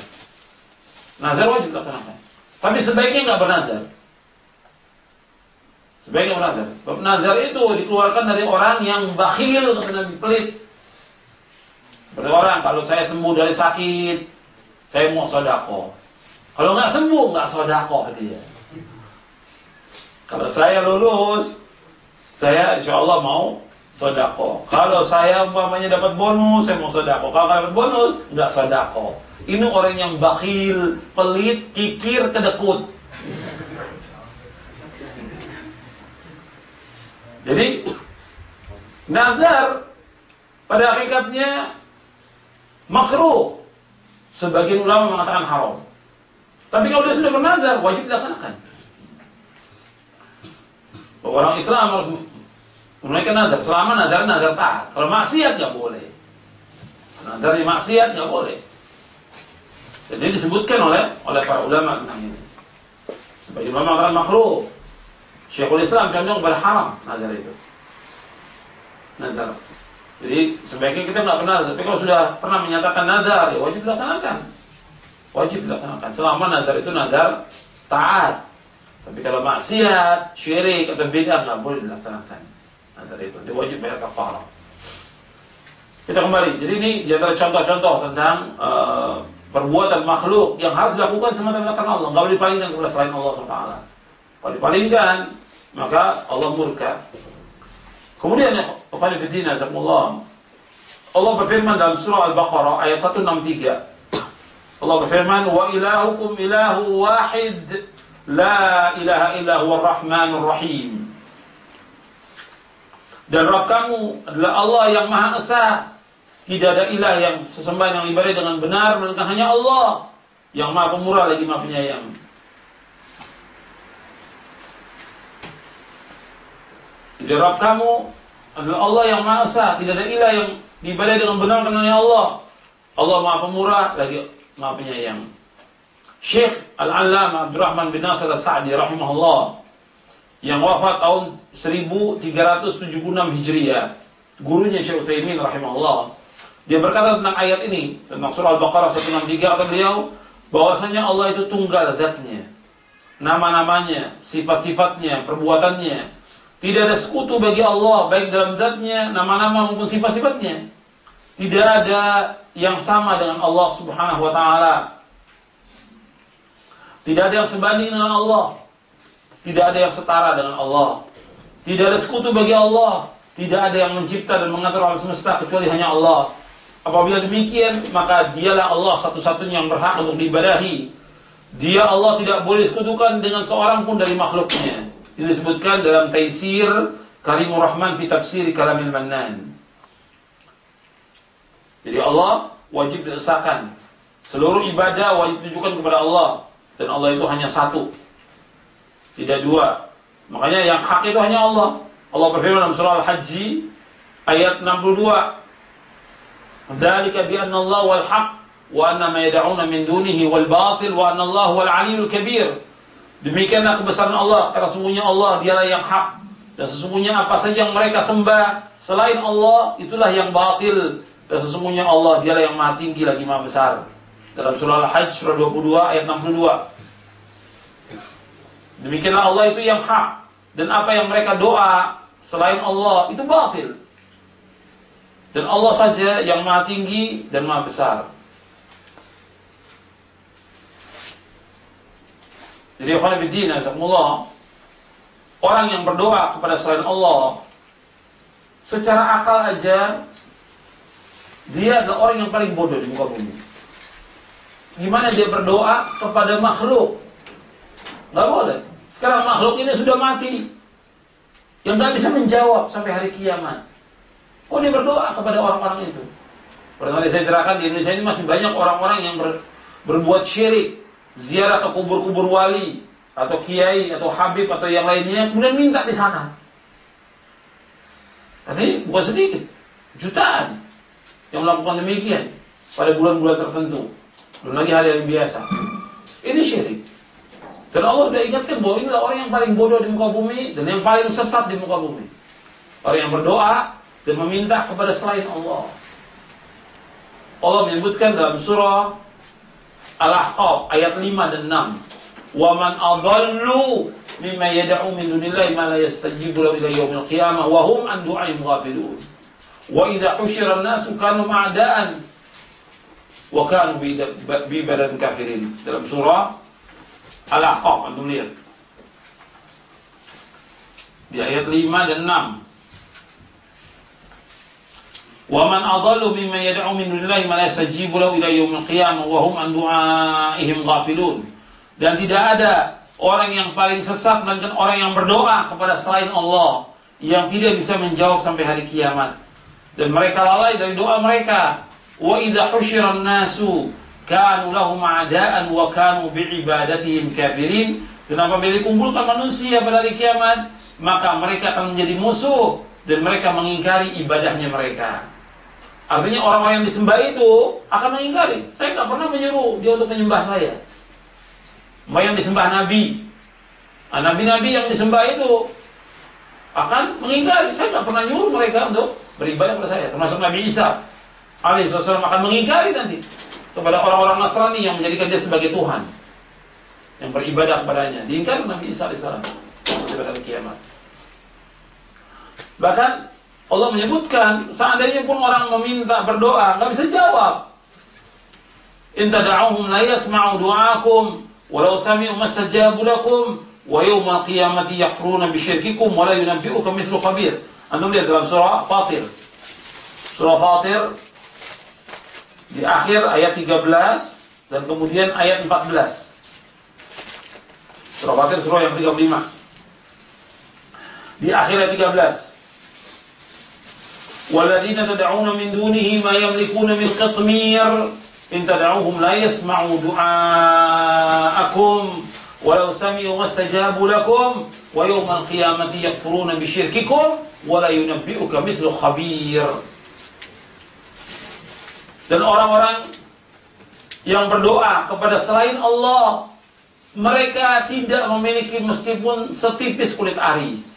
Speaker 1: Nazar wajib dilaksanakan. Tapi sebaiknya nggak bernazar. Sebaiknya bernazar. Sebab nazar itu dikeluarkan dari orang yang bakhil, kata Nabi, pelit. Seperti orang, kalau saya sembuh dari sakit, saya mau sedekah. Kalau nggak sembuh, nggak sedekah dia. Kalau saya lulus, saya insya Allah mau sodako. Kalau saya umpamanya dapat bonus, saya mau sodako. Kalau nggak dapat bonus, nggak sodako. Ini orang yang bakhil, pelit, kikir, kedekut. Jadi nazar pada hakikatnya makruh. Sebagian ulama mengatakan haram. Tapi kalau dia sudah bernazar, wajib dilaksanakan. Orang Islam harus menunaikan nazar. Selama nazar taat. Kalau maksiat nggak boleh. Nazar di maksiat nggak boleh. Jadi disebutkan oleh para ulama tentang ini. Sebagian ulama mengatakan makruh. Syekhul Islam condong berharam nazar itu. Nazar. Jadi sebaiknya kita nggak pernah, tapi kalau sudah pernah menyatakan nazar, ya wajib dilaksanakan. Wajib dilaksanakan. Selama nazar itu nazar taat. Tapi kalau maksiat, syirik atau bid'ah nggak boleh dilaksanakan. Nazar itu, dia wajib bayar kafarah. Kita kembali. Jadi ini di antara contoh-contoh tentang perbuatan makhluk yang harus dilakukan semata-mata karena Allah. Nggak boleh dipalingkan kepada selain Allah SWT. Kalau dipalingkan, maka Allah murka. Kemudian ya Allah berfirman dalam surah Al-Baqarah ayat 163. Allah berfirman, "Wa ilahukum ilahu wahid, la ilaha illa huwa ar-rahmanur rahim." Dan Rabb kamu adalah Allah yang Maha Esa. Tidak ada ilah yang sesembahan yang ibadah dengan benar melainkan hanya Allah yang Maha Pemurah lagi Maha Penyayang. Jadi Rabb kamu adalah Allah yang Maha Esa, tidak ada ilah yang diibadah dengan benar karena Allah. Allah Maha Pemurah lagi Maha Penyayang. Syekh Al-Allamah Abdurrahman bin Nasir As-Sa'di rahimahullah yang wafat tahun 1376 Hijriah, gurunya Syekh Utsaimin rahimahullah, dia berkata tentang ayat ini, tentang surah Al-Baqarah 163, kata beliau bahwasanya Allah itu tunggal zatnya, nama-namanya, sifat-sifatnya, perbuatannya. Tidak ada sekutu bagi Allah, baik dalam zatnya, nama-nama maupun sifat-sifatnya. Tidak ada yang sama dengan Allah Subhanahu wa ta'ala. Tidak ada yang sebanding dengan Allah. Tidak ada yang setara dengan Allah. Tidak ada sekutu bagi Allah. Tidak ada yang mencipta dan mengatur alam semesta kecuali hanya Allah. Apabila demikian, maka dialah Allah satu-satunya yang berhak untuk diibadahi. Dia Allah tidak boleh disekutukan dengan seorang pun dari makhluknya. Ini disebutkan dalam Taisir Karimur Rahman fi Tafsir Kalamil Mannan. Jadi Allah wajib diesakan. Seluruh ibadah wajib ditujukan kepada Allah. Dan Allah itu hanya satu, tidak dua. Makanya yang hak itu hanya Allah. Allah berfirman dalam surah Al-Hajj ayat 62. Dzalika bi anna Allah wal haq wa anna ma yad'una min dunihi wal batil wa anna Allah wal 'aliyyul kabir. Demikianlah kebesaran Allah, karena sesungguhnya Allah dialah yang hak, dan sesungguhnya apa saja yang mereka sembah selain Allah itulah yang batil, dan sesungguhnya Allah dialah yang Maha Tinggi lagi Maha Besar. Dalam surah Al-Hajj surah 22 ayat 62. Demikianlah Allah itu yang hak, dan apa yang mereka doa selain Allah itu batil. Dan Allah saja yang Maha Tinggi dan Maha Besar. Jadi orang yang berdoa kepada selain Allah secara akal aja dia adalah orang yang paling bodoh di muka bumi. Gimana dia berdoa kepada makhluk? Gak boleh. Sekarang makhluk ini sudah mati, yang gak bisa menjawab sampai hari kiamat. Kok dia berdoa kepada orang-orang itu? Pernah saya ceritakan, di Indonesia ini masih banyak orang-orang yang berbuat syirik, ziarah ke kubur-kubur wali atau kiai atau habib atau yang lainnya, kemudian minta di sana. Tapi bukan sedikit, jutaan yang melakukan demikian pada bulan-bulan tertentu, belum lagi hari yang biasa. Ini syirik. Dan Allah sudah ingatkan bahwa inilah orang yang paling bodoh di muka bumi dan yang paling sesat di muka bumi. Orang yang berdoa dan meminta kepada selain Allah. Allah menyebutkan dalam surah Al-Ahqaf ayat 5 dan 6. Wa man adallu mimma yad'u min dunillahi ma la yastajibu lahu ila yaumil qiyamah wa hum an du'aihim ghafilun. Wa idza husyira an-nasu kanu a'daan wa kanu bi ibadan kafirin. Dalam surah Al-Ahqaf, antum lihat. Di ayat 5 dan 6. Wa man adallu mimman yad'u min dunillahi ma la yastajibu lahu ila yaumil qiyamah wa hum an du'aihim ghafilun. Dan tidak ada orang yang paling sesat melainkan orang yang berdoa kepada selain Allah yang tidak bisa menjawab sampai hari kiamat. Dan mereka lalai dari doa mereka. Wa idza husyiran nasu kanu lahum a'da'an wa kanu bi'ibadatihim kafirin. Dan apabila dikumpulkan manusia pada hari kiamat, maka mereka akan menjadi musuh dan mereka mengingkari ibadahnya mereka. Artinya orang-orang yang disembah itu akan mengingkari. Saya tidak pernah menyuruh dia untuk menyembah saya. Yang disembah Nabi, Nabi-Nabi yang disembah itu akan mengingkari. Saya tidak pernah nyuruh mereka untuk beribadah kepada saya. Termasuk Nabi Isa alaihissalam akan mengingkari nanti kepada orang-orang Nasrani yang menjadikan dia sebagai Tuhan, yang beribadah kepadanya. Diingkari Nabi Isa alaihissalam pada hari kiamat. Bahkan Allah menyebutkan, seandainya pun orang meminta berdoa, nggak bisa jawab. In tad'uhum la yasma'u du'aakum walau sami'u mastajabu lakum wa yawmal qiyamati yakfuruna bisyirkikum wa la yunabbi'uka mithlu khabir. Antum lihat dalam surah Fatir. Surah Fatir di akhir ayat 13 dan kemudian ayat 14. Surah Fatir surah yang 35. Di akhir ayat 13. Walladzina tad'una min dunihi ma yamlikuna min qitmir in tad'uhum la yasma'u du'aakum walau sami'u mastajabu lakum wa yawmal qiyamati yakfuruna bisyirkikum wa la yunabbi'uka mithlu khabir. Dan orang-orang yang berdoa kepada selain Allah, mereka tidak memiliki meskipun setipis kulit ari.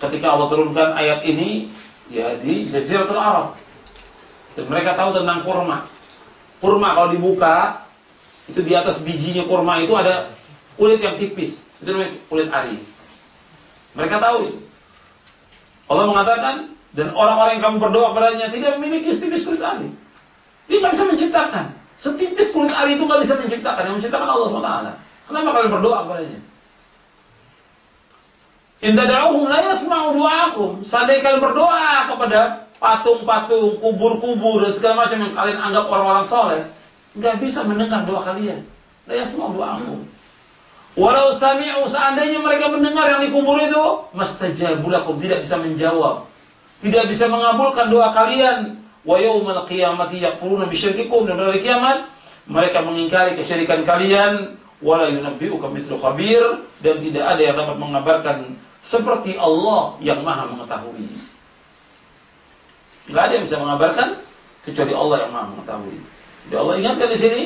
Speaker 1: Ketika Allah turunkan ayat ini ya di Jaziratul Arab, dan mereka tahu tentang kurma. Kurma kalau dibuka itu di atas bijinya kurma itu ada kulit yang tipis, itu namanya kulit ari. Mereka tahu itu. Allah mengatakan, dan orang-orang yang kamu berdoa padanya tidak memiliki setipis kulit ari. Dia nggak bisa menciptakan. Setipis kulit ari itu nggak bisa menciptakan. Yang menciptakan Allah SWT. Kenapa kalian berdoa kepadanya? In tad'uhum la yasma'u du'aakum. Seandainya kalian berdoa kepada patung-patung, kubur-kubur dan segala macam yang kalian anggap orang-orang soleh, nggak bisa mendengar doa kalian. La yasma'u du'aakum. Walau sami'u, seandainya mereka mendengar yang di kubur itu, mastajabu lakum, tidak bisa menjawab, tidak bisa mengabulkan doa kalian. Wa yaumal qiyamati yakfuruna bisyirkikum, dan pada hari kiamat mereka mengingkari kesyirikan kalian. Wala yunabbi'uka mithlu khabir, dan tidak ada yang dapat mengabarkan seperti Allah yang Maha mengetahui. Tidak ada yang bisa mengabarkan kecuali Allah yang Maha mengetahui. Jadi Allah ingatkan di sini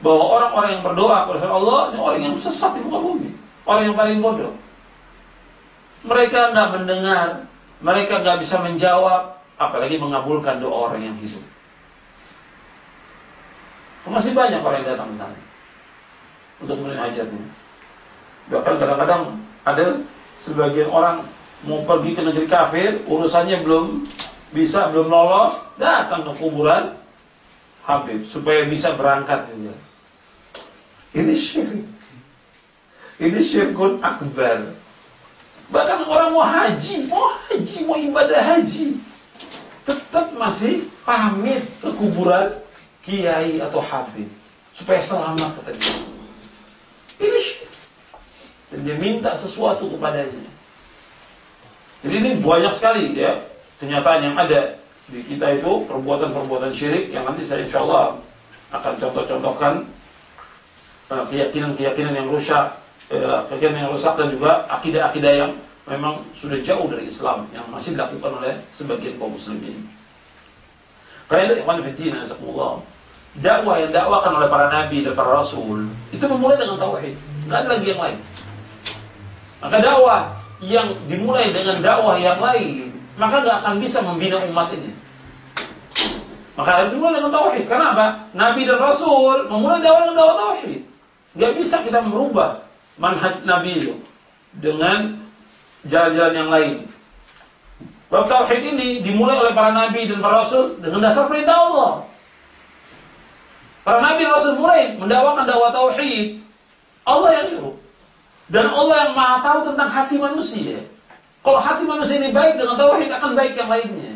Speaker 1: bahwa orang-orang yang berdoa kepada Allah ini orang yang sesat di muka bumi, orang yang paling bodoh. Mereka nggak mendengar, mereka nggak bisa menjawab, apalagi mengabulkan doa orang yang hidup. Masih banyak orang yang datang ke sana untuk memenuhi hajatnya. Bahkan kadang-kadang ada sebagian orang mau pergi ke negeri kafir, urusannya belum lolos, datang ke kuburan Habib supaya bisa berangkat juga. Ini syirik. Ini syirkun akbar. Bahkan orang mau haji, mau ibadah haji, tetap masih pamit ke kuburan kiai atau habib supaya selamat, kata dia. Ini syirik. Dan dia minta sesuatu kepadanya. Jadi ini banyak sekali ya kenyataan yang ada di kita itu, perbuatan-perbuatan syirik yang nanti saya insyaAllah akan contoh-contohkan keyakinan-keyakinan yang rusak, keyakinan yang rusak, dan juga akidah-akidah yang memang sudah jauh dari Islam yang masih dilakukan oleh sebagian kaum muslimin. Karena itu ikhwan fillah, jazakumullah, dakwah yang dakwakan oleh para nabi dan para rasul itu memulai dengan tauhid, nggak ada lagi yang lain. Maka dakwah yang dimulai dengan dakwah yang lain, maka nggak akan bisa membina umat ini. Maka harus dimulai dengan tauhid. Karena apa? Nabi dan Rasul memulai dakwah dengan dakwah tauhid. Nggak bisa kita merubah manhaj Nabi itu dengan jalan-jalan yang lain. Bab tauhid ini dimulai oleh para Nabi dan para Rasul dengan dasar perintah Allah. Para Nabi dan Rasul mulai mendakwakan dakwah tauhid, Allah yang nyuruh. Dan Allah yang maha tahu tentang hati manusia. Kalau hati manusia ini baik dengan tauhid, akan baik yang lainnya.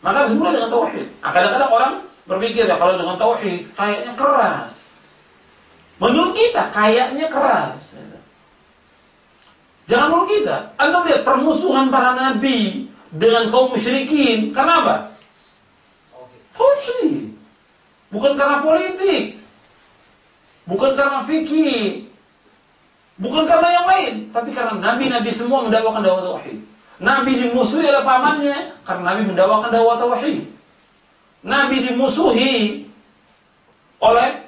Speaker 1: Maka harus mulai dengan tauhid. Kadang-kadang orang berpikir ya kalau dengan tauhid kayaknya keras. Menurut kita kayaknya keras. Jangan menurut kita. Anda lihat permusuhan para nabi dengan kaum musyrikin. Karena apa? Tauhid. Bukan karena politik. Bukan karena fikih. Bukan karena yang lain. Tapi karena nabi-nabi semua mendakwakan dakwah tauhid. Nabi dimusuhi oleh pamannya karena Nabi mendakwakan dakwah tauhid. Nabi dimusuhi oleh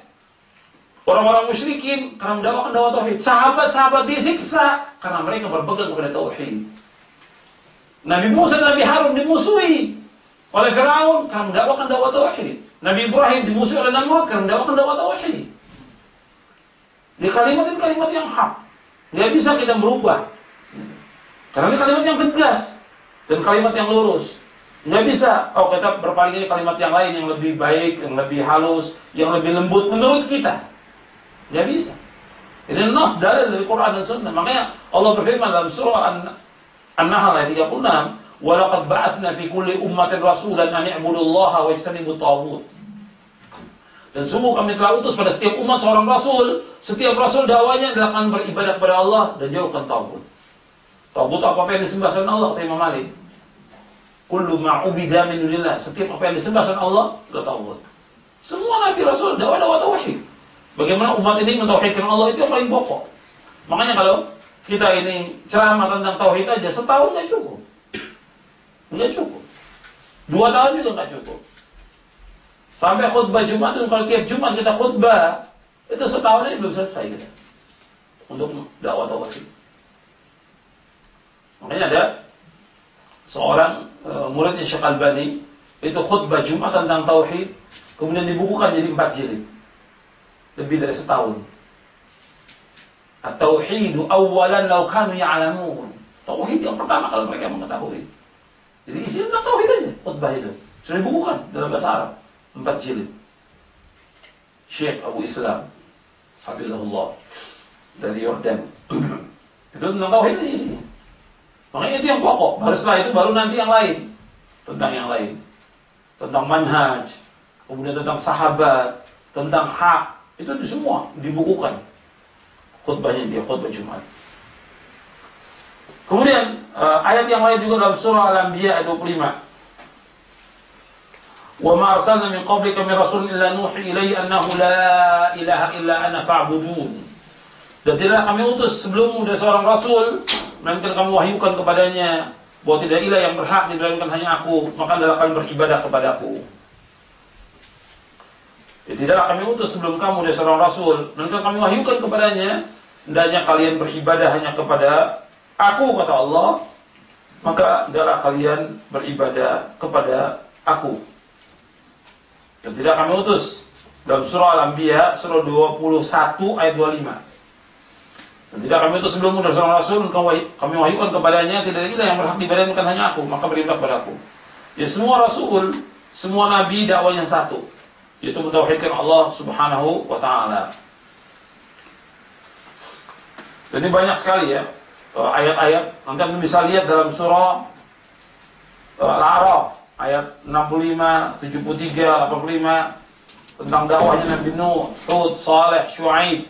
Speaker 1: orang-orang musyrikin karena mendakwakan dakwah tauhid. Sahabat-sahabat disiksa karena mereka berpegang kepada tauhid. Nabi Musa dan Nabi Harun dimusuhi oleh Firaun karena mendakwakan dakwah tauhid. Nabi Ibrahim dimusuhi oleh Namrud karena mendakwakan dakwah tauhid. Di kalimat ini kalimat yang hak. Tidak bisa kita merubah. Karena ini kalimat yang tegas dan kalimat yang lurus. Nggak bisa, kita berpaling kalimat yang lain yang lebih baik, yang lebih halus, yang lebih lembut menurut kita. Nggak bisa. Ini nas dari Quran dan Sunnah. Makanya Allah berfirman dalam surah An-Nahl ayat 36, "Wa laqad ba'atsna fi kulli ummatin rasulan an i'budullaha wa ijtanibut taghut." Dan sungguh kami telah utus pada setiap umat seorang rasul. Setiap rasul dakwanya adalah akan beribadah kepada Allah dan jauhkan taghut. Taghut apa yang disembah selain Allah, kata Imam Malik. Kullu ma'ubida min dunillah. Setiap apa yang disembah selain Allah adalah taghut. Semua nabi rasul dakwah tauhid. Bagaimana umat ini mentauhidkan Allah itu yang paling pokok. Makanya kalau kita ini ceramah tentang tauhid aja setahun nggak cukup. Nggak cukup. 2 tahun juga nggak cukup. Sampai khutbah Jumat itu kalau tiap Jumat kita khutbah, itu setahun ini belum selesai kita untuk dakwah tauhid. Makanya ada seorang muridnya Syekh Albani itu khutbah Jumat tentang tauhid, kemudian dibukukan jadi 4 jilid, lebih dari setahun. At-tauhidu awwalan law kanu ya'lamun. Tauhid yang pertama kalau mereka mengetahui. Jadi isinya tentang tauhid aja khutbah itu. Sudah dibukukan dalam bahasa Arab. 4 jilid. Syekh Abu Islam Habibullah dari Yordan. Itu tentang tauhid aja isinya. Makanya itu yang pokok. Baru setelah itu baru nanti yang lain. Tentang yang lain. Tentang manhaj, kemudian tentang sahabat, tentang hak. Itu semua dibukukan. Khutbahnya dia, khutbah Jumat. Kemudian ayat yang lain juga dalam surah Al-Anbiya ayat 25. Wa ma arsalna min qablika min rasulin illa nuhi ilaihi annahu la ilaha illa ana fa'budun. Dan tidak kami utus sebelummu dari seorang rasul, melainkan kami wahyukan kepadanya bahwa tidak ilah yang berhak diberikan hanya aku, maka adalah kalian beribadah kepadaku. Tidaklah kami utus sebelum kamu dari seorang rasul, melainkan kami wahyukan kepadanya, hendaknya kalian beribadah hanya kepada aku, kata Allah, maka hendaklah kalian beribadah kepada aku. Dan tidak kami utus dalam surah Al-Anbiya surah 21 ayat 25. Dan tidak kami utus sebelummu dari seorang rasul, kami wahyukan kepadanya tidak ada yang berhak diibadahi bukan hanya aku, maka beribadah kepada aku. Ya, semua rasul, semua nabi dakwahnya satu, yaitu mentauhidkan Allah Subhanahu wa taala. Dan ini banyak sekali ya ayat-ayat. Nanti Anda bisa lihat dalam surah Al-A'raf ayat 65, 73, 85 tentang dakwahnya Nabi Nuh, Hud, Saleh, Syuaib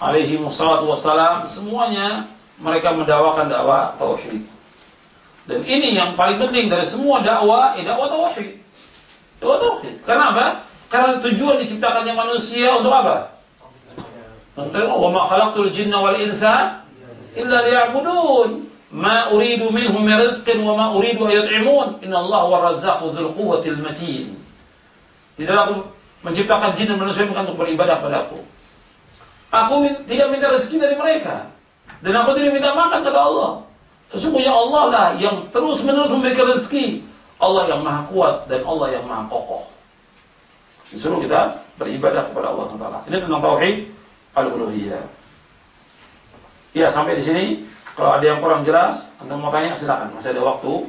Speaker 1: alaihi wassalatu wassalam. Semuanya mereka mendakwakan dakwah tauhid. Dan ini yang paling penting dari semua dakwah, dakwah tauhid. Dakwah tauhid. Karena apa? Karena tujuan diciptakannya manusia untuk apa? Untuk wa ma khalaqtul jinna wal insa illa liya'budun. Ma uridu minhum min rizqin wa ma uridu an yut'imun. Innallaha war-razzaqu dzul quwwatil matin. Tidaklah aku menciptakan jin dan manusia bukan untuk beribadah padaku. Aku tidak minta rezeki dari mereka, dan aku tidak minta makan, kata Allah. Sesungguhnya Allah lah yang terus-menerus memberikan rezeki. Allah yang maha kuat dan Allah yang maha kokoh. Disuruh kita beribadah kepada Allah SWT. Ini tentang tauhid al-uluhiyah. Ya, sampai di sini. Kalau ada yang kurang jelas, Anda mau tanya, silakan. Masih ada waktu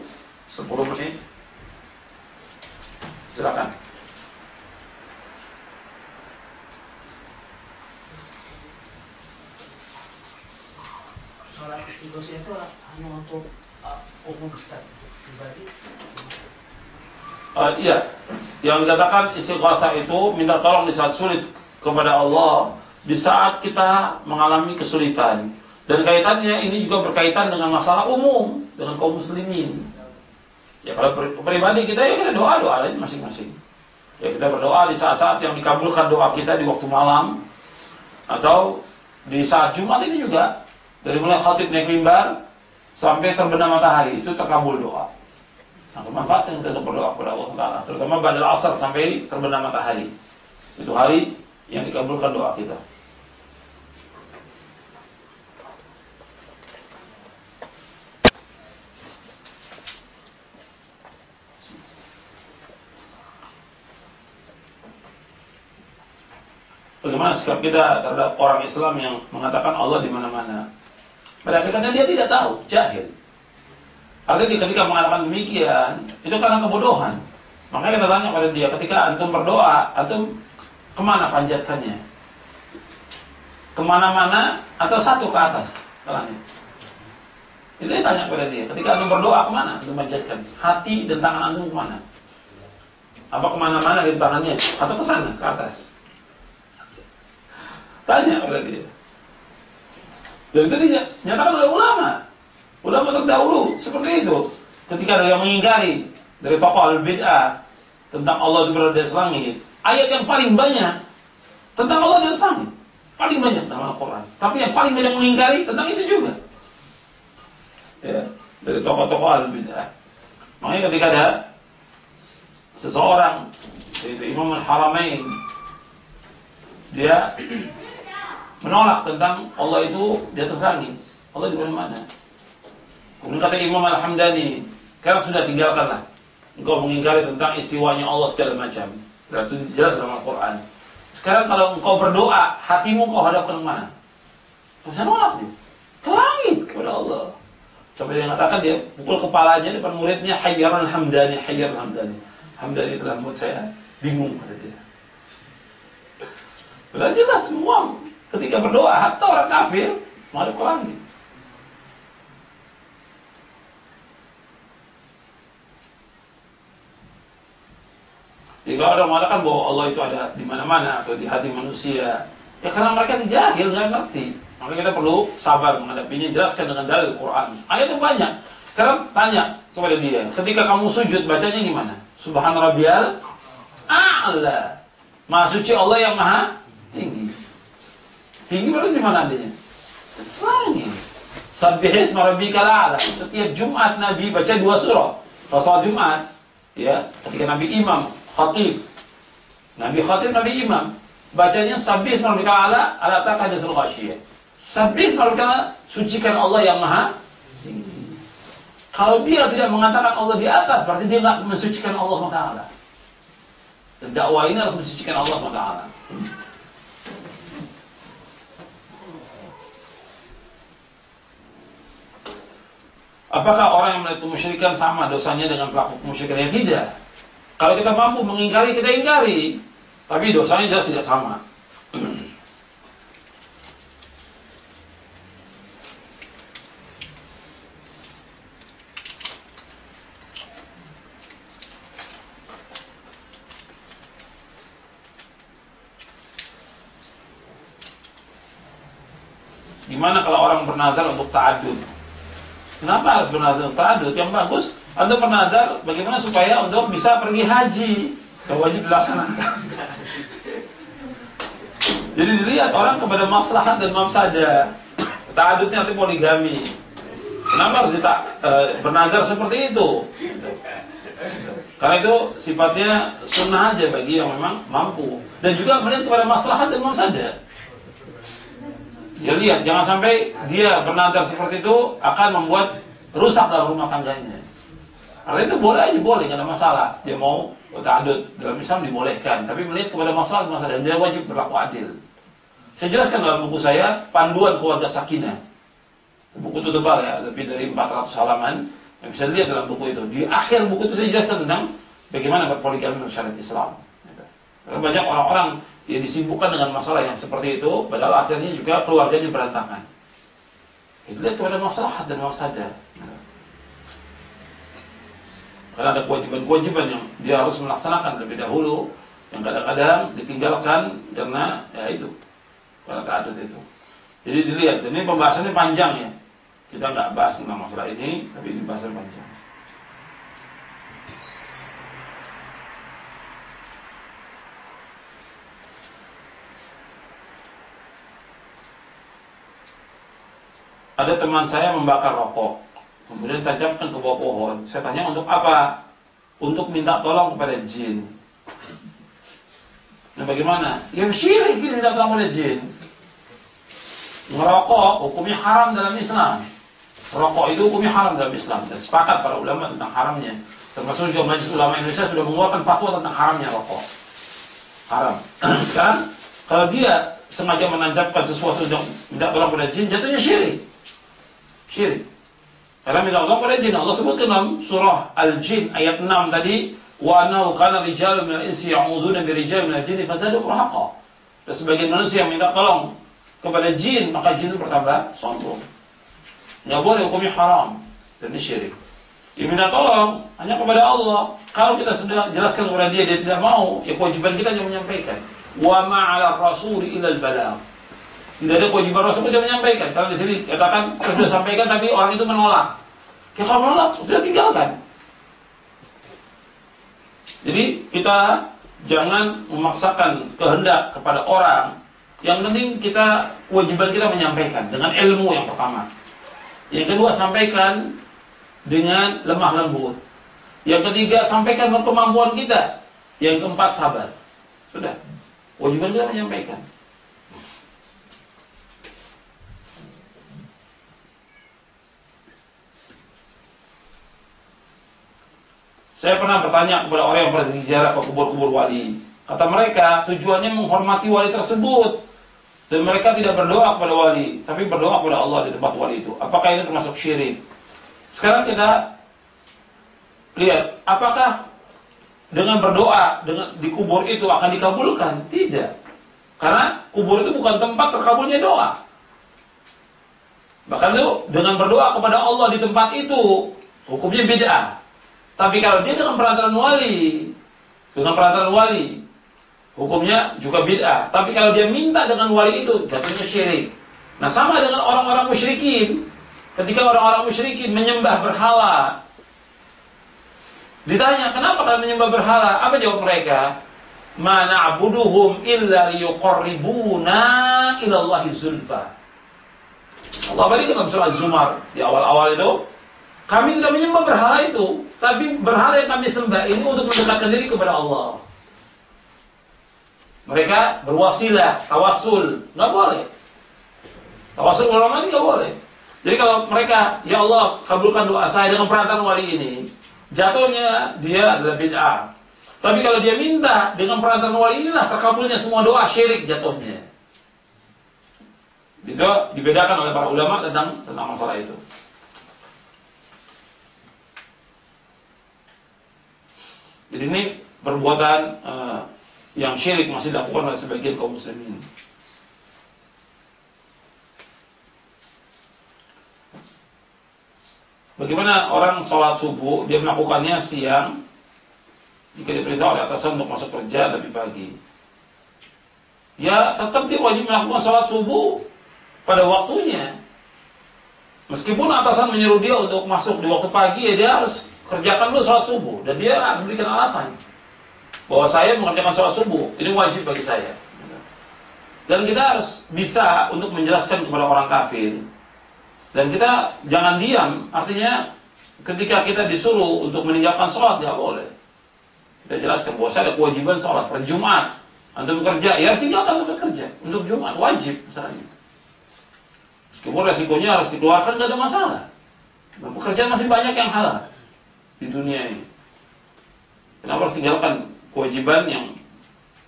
Speaker 1: 10 menit. Silakan.
Speaker 2: istighosah itu hanya untuk umum Ustaz pribadi?
Speaker 1: Iya, yang dikatakan istighatsah itu minta tolong di saat sulit kepada Allah, di saat kita mengalami kesulitan. Dan kaitannya ini juga berkaitan dengan masalah umum, dengan kaum muslimin. Ya kalau pribadi kita, ya kita doa aja masing-masing. Ya kita berdoa di saat-saat yang dikabulkan doa kita di waktu malam, atau di saat Jumat ini juga, dari mulai khatib naik mimbar sampai terbenam matahari, itu terkabul doa. Nah, manfaatnya kita untuk berdoa kepada Allah Ta'ala, terutama pada asar sampai terbenam matahari. Itu hari yang dikabulkan doa kita. Bagaimana sikap kita terhadap orang Islam yang mengatakan Allah di mana-mana? Pada akhirnya dia tidak tahu, jahil. Artinya ketika mengatakan demikian, itu karena kebodohan. Makanya kita tanya pada dia, ketika antum berdoa, antum kemana panjatkannya? Kemana-mana atau satu ke atas? Itu dia tanya pada dia, ketika antum berdoa kemana antum panjatkan? Hati dan tangan antum kemana? Apa kemana-mana di tangannya? Atau ke sana, ke atas? Tanya pada dia. Dan itu dinyatakan oleh ulama terdahulu seperti itu. Ketika ada yang mengingkari dari tokoh al-bid'ah tentang Allah itu berada di atas langit, ayat yang paling banyak tentang Allah di atas langit, paling banyak dalam Al-Quran. Tapi yang paling banyak mengingkari tentang itu juga, ya, dari tokoh-tokoh al-bid'ah. Makanya ketika ada seseorang, yaitu Imam al-Haramain, dia menolak tentang Allah itu di atas langit. Allah di mana? Kemudian kata Imam Al-Hamdani, sekarang sudah tinggalkanlah engkau mengingkari tentang istiwanya Allah segala macam. Itu jelas dalam Al-Quran. Sekarang kalau engkau berdoa, hatimu kau hadapkan ke mana? Bisa nolak dia, ke langit, kepada Allah. Sampai dia mengatakan, dia pukul kepalanya depan muridnya, Hayyaran Hamdani, Hayyaran Hamdani. Hamdani telah membuat saya bingung, kata dia. Sudah jelas semua. Ketika berdoa, hatta orang kafir menghadap ke langit. Jika orang mengatakan bahwa Allah itu ada di mana-mana atau di hati manusia, ya karena mereka jahil, nggak ngerti. Maka kita perlu sabar menghadapinya, jelaskan dengan dalil Quran. Ayatnya banyak. Sekarang tanya kepada dia, ketika kamu sujud bacanya gimana? Subhan rabbiyal a'la. Maha suci Allah yang maha tinggi. Tinggi berarti di mana adanya? Langit. Sabbihisma rabbikal a'la. Setiap Jumat Nabi baca 2 surah. Pas salat Jumat, ya, ketika Nabi imam, khatib. Nabi khatib, Nabi imam, bacanya sabbihisma rabbikal a'la, ala taqaddasul ghasyiyah. Sabbihisma rabbikal a'la, sucikan Allah yang maha tinggi. Kalau dia tidak mengatakan Allah di atas, berarti dia enggak mensucikan Allah Taala. Dakwah ini harus mensucikan Allah Taala. Apakah orang yang melakukan kemusyrikan sama dosanya dengan pelaku kemusyrikan? Ya tidak. Kalau kita mampu mengingkari, kita ingkari. Tapi dosanya jelas tidak sama. Gimana kalau orang bernazar untuk ta'adud? Kenapa harus bernazar untuk ta'adud? Yang bagus, Anda bernazar bagaimana supaya untuk bisa pergi haji. Yang wajib dilaksanakan. Jadi dilihat orang kepada maslahat dan mafsadah. Ta'adudnya nanti poligami. Kenapa harus bernazar seperti itu? Karena itu sifatnya sunnah aja bagi yang memang mampu. Dan juga melihat kepada maslahat dan mafsadah. Ya lihat, jangan sampai dia bernazar seperti itu akan membuat rusak dalam rumah tangganya. Karena itu boleh aja, boleh, nggak ada masalah. Dia mau ta'adud dalam Islam dibolehkan, tapi melihat kepada masalah dan dia wajib berlaku adil. Saya jelaskan dalam buku saya, Panduan Keluarga Sakinah. Buku itu tebal ya, lebih dari 400 halaman. Yang bisa dilihat dalam buku itu. Di akhir buku itu saya jelaskan tentang bagaimana berpoligami menurut syariat Islam. Karena banyak orang-orang yang disibukkan dengan masalah yang seperti itu, padahal akhirnya juga keluarganya berantakan. Itu lihat ada maslahat dan mafsadah. Karena ada kewajiban-kewajiban yang dia harus melaksanakan lebih dahulu, yang kadang-kadang ditinggalkan karena ya itu, karena ta'adud itu. Jadi dilihat, ini pembahasannya panjang ya. Kita nggak bahas tentang masalah ini, tapi ini bahasannya panjang. Ada teman saya membakar rokok, kemudian tajamkan ke bawah pohon. Saya tanya untuk apa? Untuk minta tolong kepada jin. Nah bagaimana? Ya syirik ini minta tolong kepada jin. Merokok hukumnya haram dalam Islam. Rokok itu hukumnya haram dalam Islam. Dan sepakat para ulama tentang haramnya. Termasuk juga Majelis Ulama Indonesia sudah mengeluarkan fatwa tentang haramnya rokok. Haram. Kan? Kalau dia sengaja menancapkan sesuatu untuk minta tolong kepada jin, jatuhnya syirik. Syirik. Karena minta tolong kepada jin. Allah sebutkan dalam surah Al-Jin ayat 6 tadi, wa annahu kana rijalun minal insi ya'udzuuna bi rijalin minal jinni fazadahum rahaqa. Dan sebagian manusia yang minta tolong kepada jin, maka jin itu bertambah sombong. Enggak boleh, hukumnya haram dan ini syirik. Dia minta tolong hanya kepada Allah. Kalau kita sudah jelaskan kepada dia, dia tidak mau, ya kewajiban kita hanya menyampaikan. Wa ma'ala rasuli illal balagh. Tidak ada kewajiban Rasul dia menyampaikan. Kalau di sini katakan sudah sampaikan tapi orang itu menolak. Ya kalau menolak sudah tinggalkan. Jadi kita jangan memaksakan kehendak kepada orang. Yang penting kita kewajiban kita menyampaikan dengan ilmu yang pertama. Yang kedua sampaikan dengan lemah lembut. Yang ketiga sampaikan dengan kemampuan kita. Yang keempat sabar. Sudah. Kewajiban kita menyampaikan. Saya pernah bertanya kepada orang yang pernah ziarah ke kubur-kubur wali. Kata mereka, tujuannya menghormati wali tersebut. Dan mereka tidak berdoa kepada wali, tapi berdoa kepada Allah di tempat wali itu. Apakah ini termasuk syirik? Sekarang kita lihat, apakah dengan berdoa di kubur itu akan dikabulkan? Tidak. Karena kubur itu bukan tempat terkabulnya doa. Bahkan itu dengan berdoa kepada Allah di tempat itu, hukumnya bid'ah. Tapi kalau dia dengan perantaraan wali, hukumnya juga bid'ah. Tapi kalau dia minta dengan wali itu, jatuhnya syirik. Nah sama dengan orang-orang musyrikin. Ketika orang-orang musyrikin menyembah berhala, ditanya, kenapa kalian menyembah berhala? Apa jawab mereka? Ma na'buduhum illa liyuqarribuna ilallahi zulfa. Allah berikan dalam surah Az-Zumar di awal-awal itu, kami tidak menyembah berhala itu, tapi berhala yang kami sembah ini untuk mendekatkan diri kepada Allah. Mereka berwasilah, tawasul, nggak boleh. Tawasul ulama nggak boleh. Jadi kalau mereka, ya Allah kabulkan doa saya dengan perantaraan wali ini, jatuhnya dia adalah bid'ah. Tapi kalau dia minta dengan perantaraan wali inilah terkabulnya semua doa, syirik jatuhnya. Itu dibedakan oleh para ulama tentang masalah itu. Jadi ini perbuatan yang syirik masih dilakukan oleh sebagian kaum muslimin. Bagaimana orang sholat subuh, dia melakukannya siang, jika diperintah oleh atasan untuk masuk kerja lebih pagi. Ya tetap dia wajib melakukan sholat subuh pada waktunya. Meskipun atasan menyuruh dia untuk masuk di waktu pagi, ya dia harus kerjakan dulu sholat subuh. Dan dia harus berikan alasan bahwa saya mengerjakan sholat subuh, ini wajib bagi saya. Dan kita harus bisa untuk menjelaskan kepada orang kafir. Dan kita jangan diam. Artinya ketika kita disuruh untuk meninggalkan sholat, tidak boleh. Kita jelaskan bahwa saya ada kewajiban sholat per Jumat. Antum bekerja, ya tinggalkan tempat kerja. Untuk Jumat, wajib misalnya. Meskipun resikonya harus dikeluarkan, tidak ada masalah. Dan pekerjaan masih banyak yang halal di dunia ini. Kenapa harus tinggalkan kewajiban yang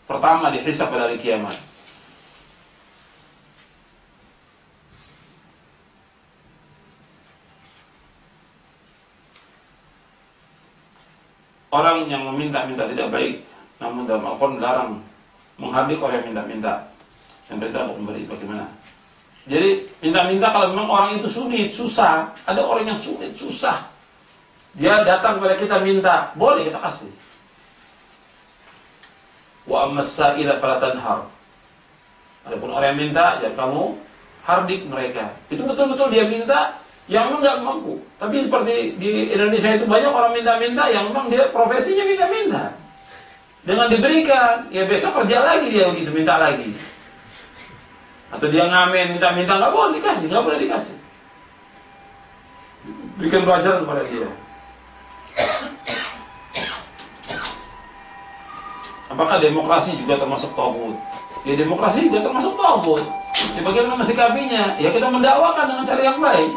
Speaker 1: pertama dihisab pada hari kiamat? Orang yang meminta-minta tidak baik, namun dalam Al-Quran dilarang menghardik orang yang minta-minta. Yang perintah untuk memberi, bagaimana? Jadi minta-minta kalau memang orang itu sulit, susah. Ada orang yang sulit, susah. Dia datang kepada kita minta, boleh kita kasih. Wa ammas sa'ila fala tanhar. Adapun orang yang minta, jangan kamu hardik mereka. Itu betul-betul dia minta yang memang nggak mampu. Tapi seperti di Indonesia itu banyak orang minta-minta yang memang dia profesinya minta-minta. Dengan diberikan, ya besok kerja lagi dia begitu, minta lagi. Atau dia ngamen, minta-minta, nggak boleh dikasih, nggak boleh dikasih. Berikan pelajaran kepada dia. Apakah demokrasi juga termasuk taghut? Ya demokrasi juga termasuk taghut. Ya bagaimana mensikapinya? Ya kita mendakwakan dengan cara yang baik.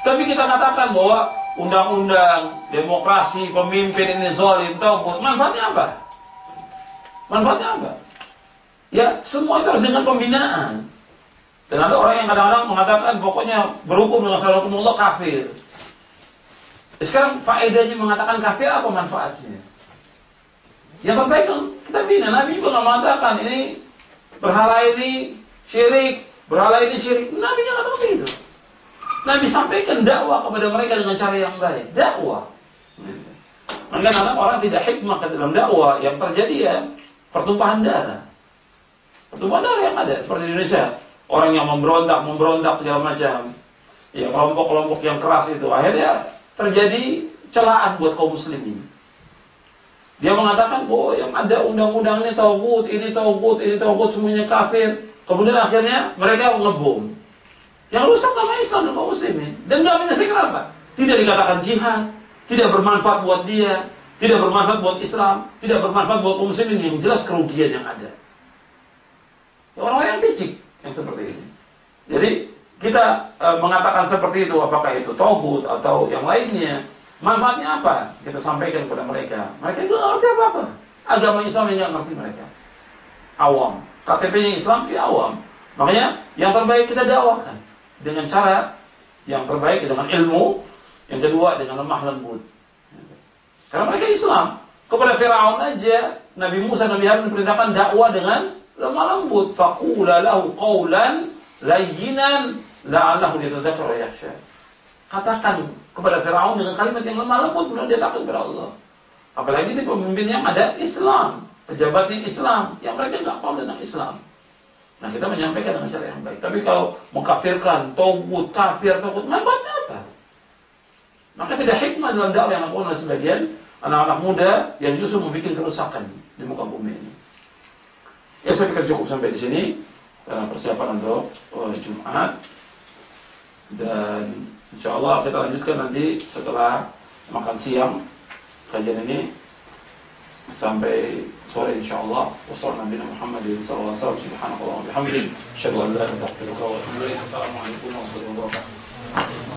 Speaker 1: Tapi kita katakan bahwa undang-undang, demokrasi, pemimpin ini zalim, taghut. Manfaatnya apa? Manfaatnya apa? Ya semua itu harus dengan pembinaan. Dan ada orang yang kadang-kadang mengatakan pokoknya berhukum dengan syariat hukum Allah kafir. Sekarang faedahnya mengatakan kafir apa manfaatnya? Yang terbaik kita bina. Nabi juga nggak mengatakan ini berhala ini syirik, berhala ini syirik. Nabi nggak katakan begitu. Nabi sampaikan dakwah kepada mereka dengan cara yang baik. Dakwah. Maka orang tidak hikmah dalam dakwah yang terjadi ya pertumpahan darah. Pertumpahan darah yang ada seperti di Indonesia. Orang yang memberontak segala macam. Ya kelompok-kelompok yang keras itu akhirnya terjadi celaan buat kaum muslimin. Dia mengatakan, oh yang ada undang-undang ini taghut, ini semuanya kafir. Kemudian akhirnya mereka ngebom. Yang rusak nama Islam dan kaum muslimin. Dan nggak menyelesaikan apa? Tidak dikatakan jihad, tidak bermanfaat buat dia, tidak bermanfaat buat Islam, tidak bermanfaat buat kaum muslimin, yang jelas kerugian yang ada. Ya, orang-orang yang picik yang seperti ini. Jadi kita mengatakan seperti itu, apakah itu taghut atau yang lainnya, manfaatnya apa? Kita sampaikan kepada mereka. Mereka itu nggak ngerti apa-apa. Agama Islam yang nggak ngerti mereka. Awam. KTP-nya Islam dia awam. Makanya yang terbaik kita dakwahkan dengan cara yang terbaik, dengan ilmu. Yang kedua dengan lemah lembut. Karena mereka Islam. Kepada Firaun aja Nabi Musa, Nabi Harun diperintahkan dakwah dengan lemah lembut. Faqula lahu qawlan layyinan la'allahu yatadzakkar wa yakhsha. Katakan kepada Firaun dengan kalimat yang lemah lembut, mudah dia takut kepada Allah. Apalagi ini pemimpin yang ada Islam, pejabatnya Islam, yang mereka nggak paham tentang Islam. Nah kita menyampaikan dengan cara yang baik. Tapi kalau mengkafirkan, taghut, kafir, taghut, manfaatnya apa? Maka tidak hikmah dalam dakwah yang dilakukan oleh sebagian anak-anak muda yang justru membuat kerusakan di muka bumi ini. Ya saya pikir cukup sampai di sini dalam persiapan untuk Jumat. Dan insya Allah kita lanjutkan nanti setelah makan siang kajian ini sampai sore insya Allah. Wassalamualaikum warahmatullahi wabarakatuh. Subhanallah wa bihamdihi. Asyhadu an la ilaha illallah wa atubu ilaik. Assalamualaikum warahmatullahi wabarakatuh.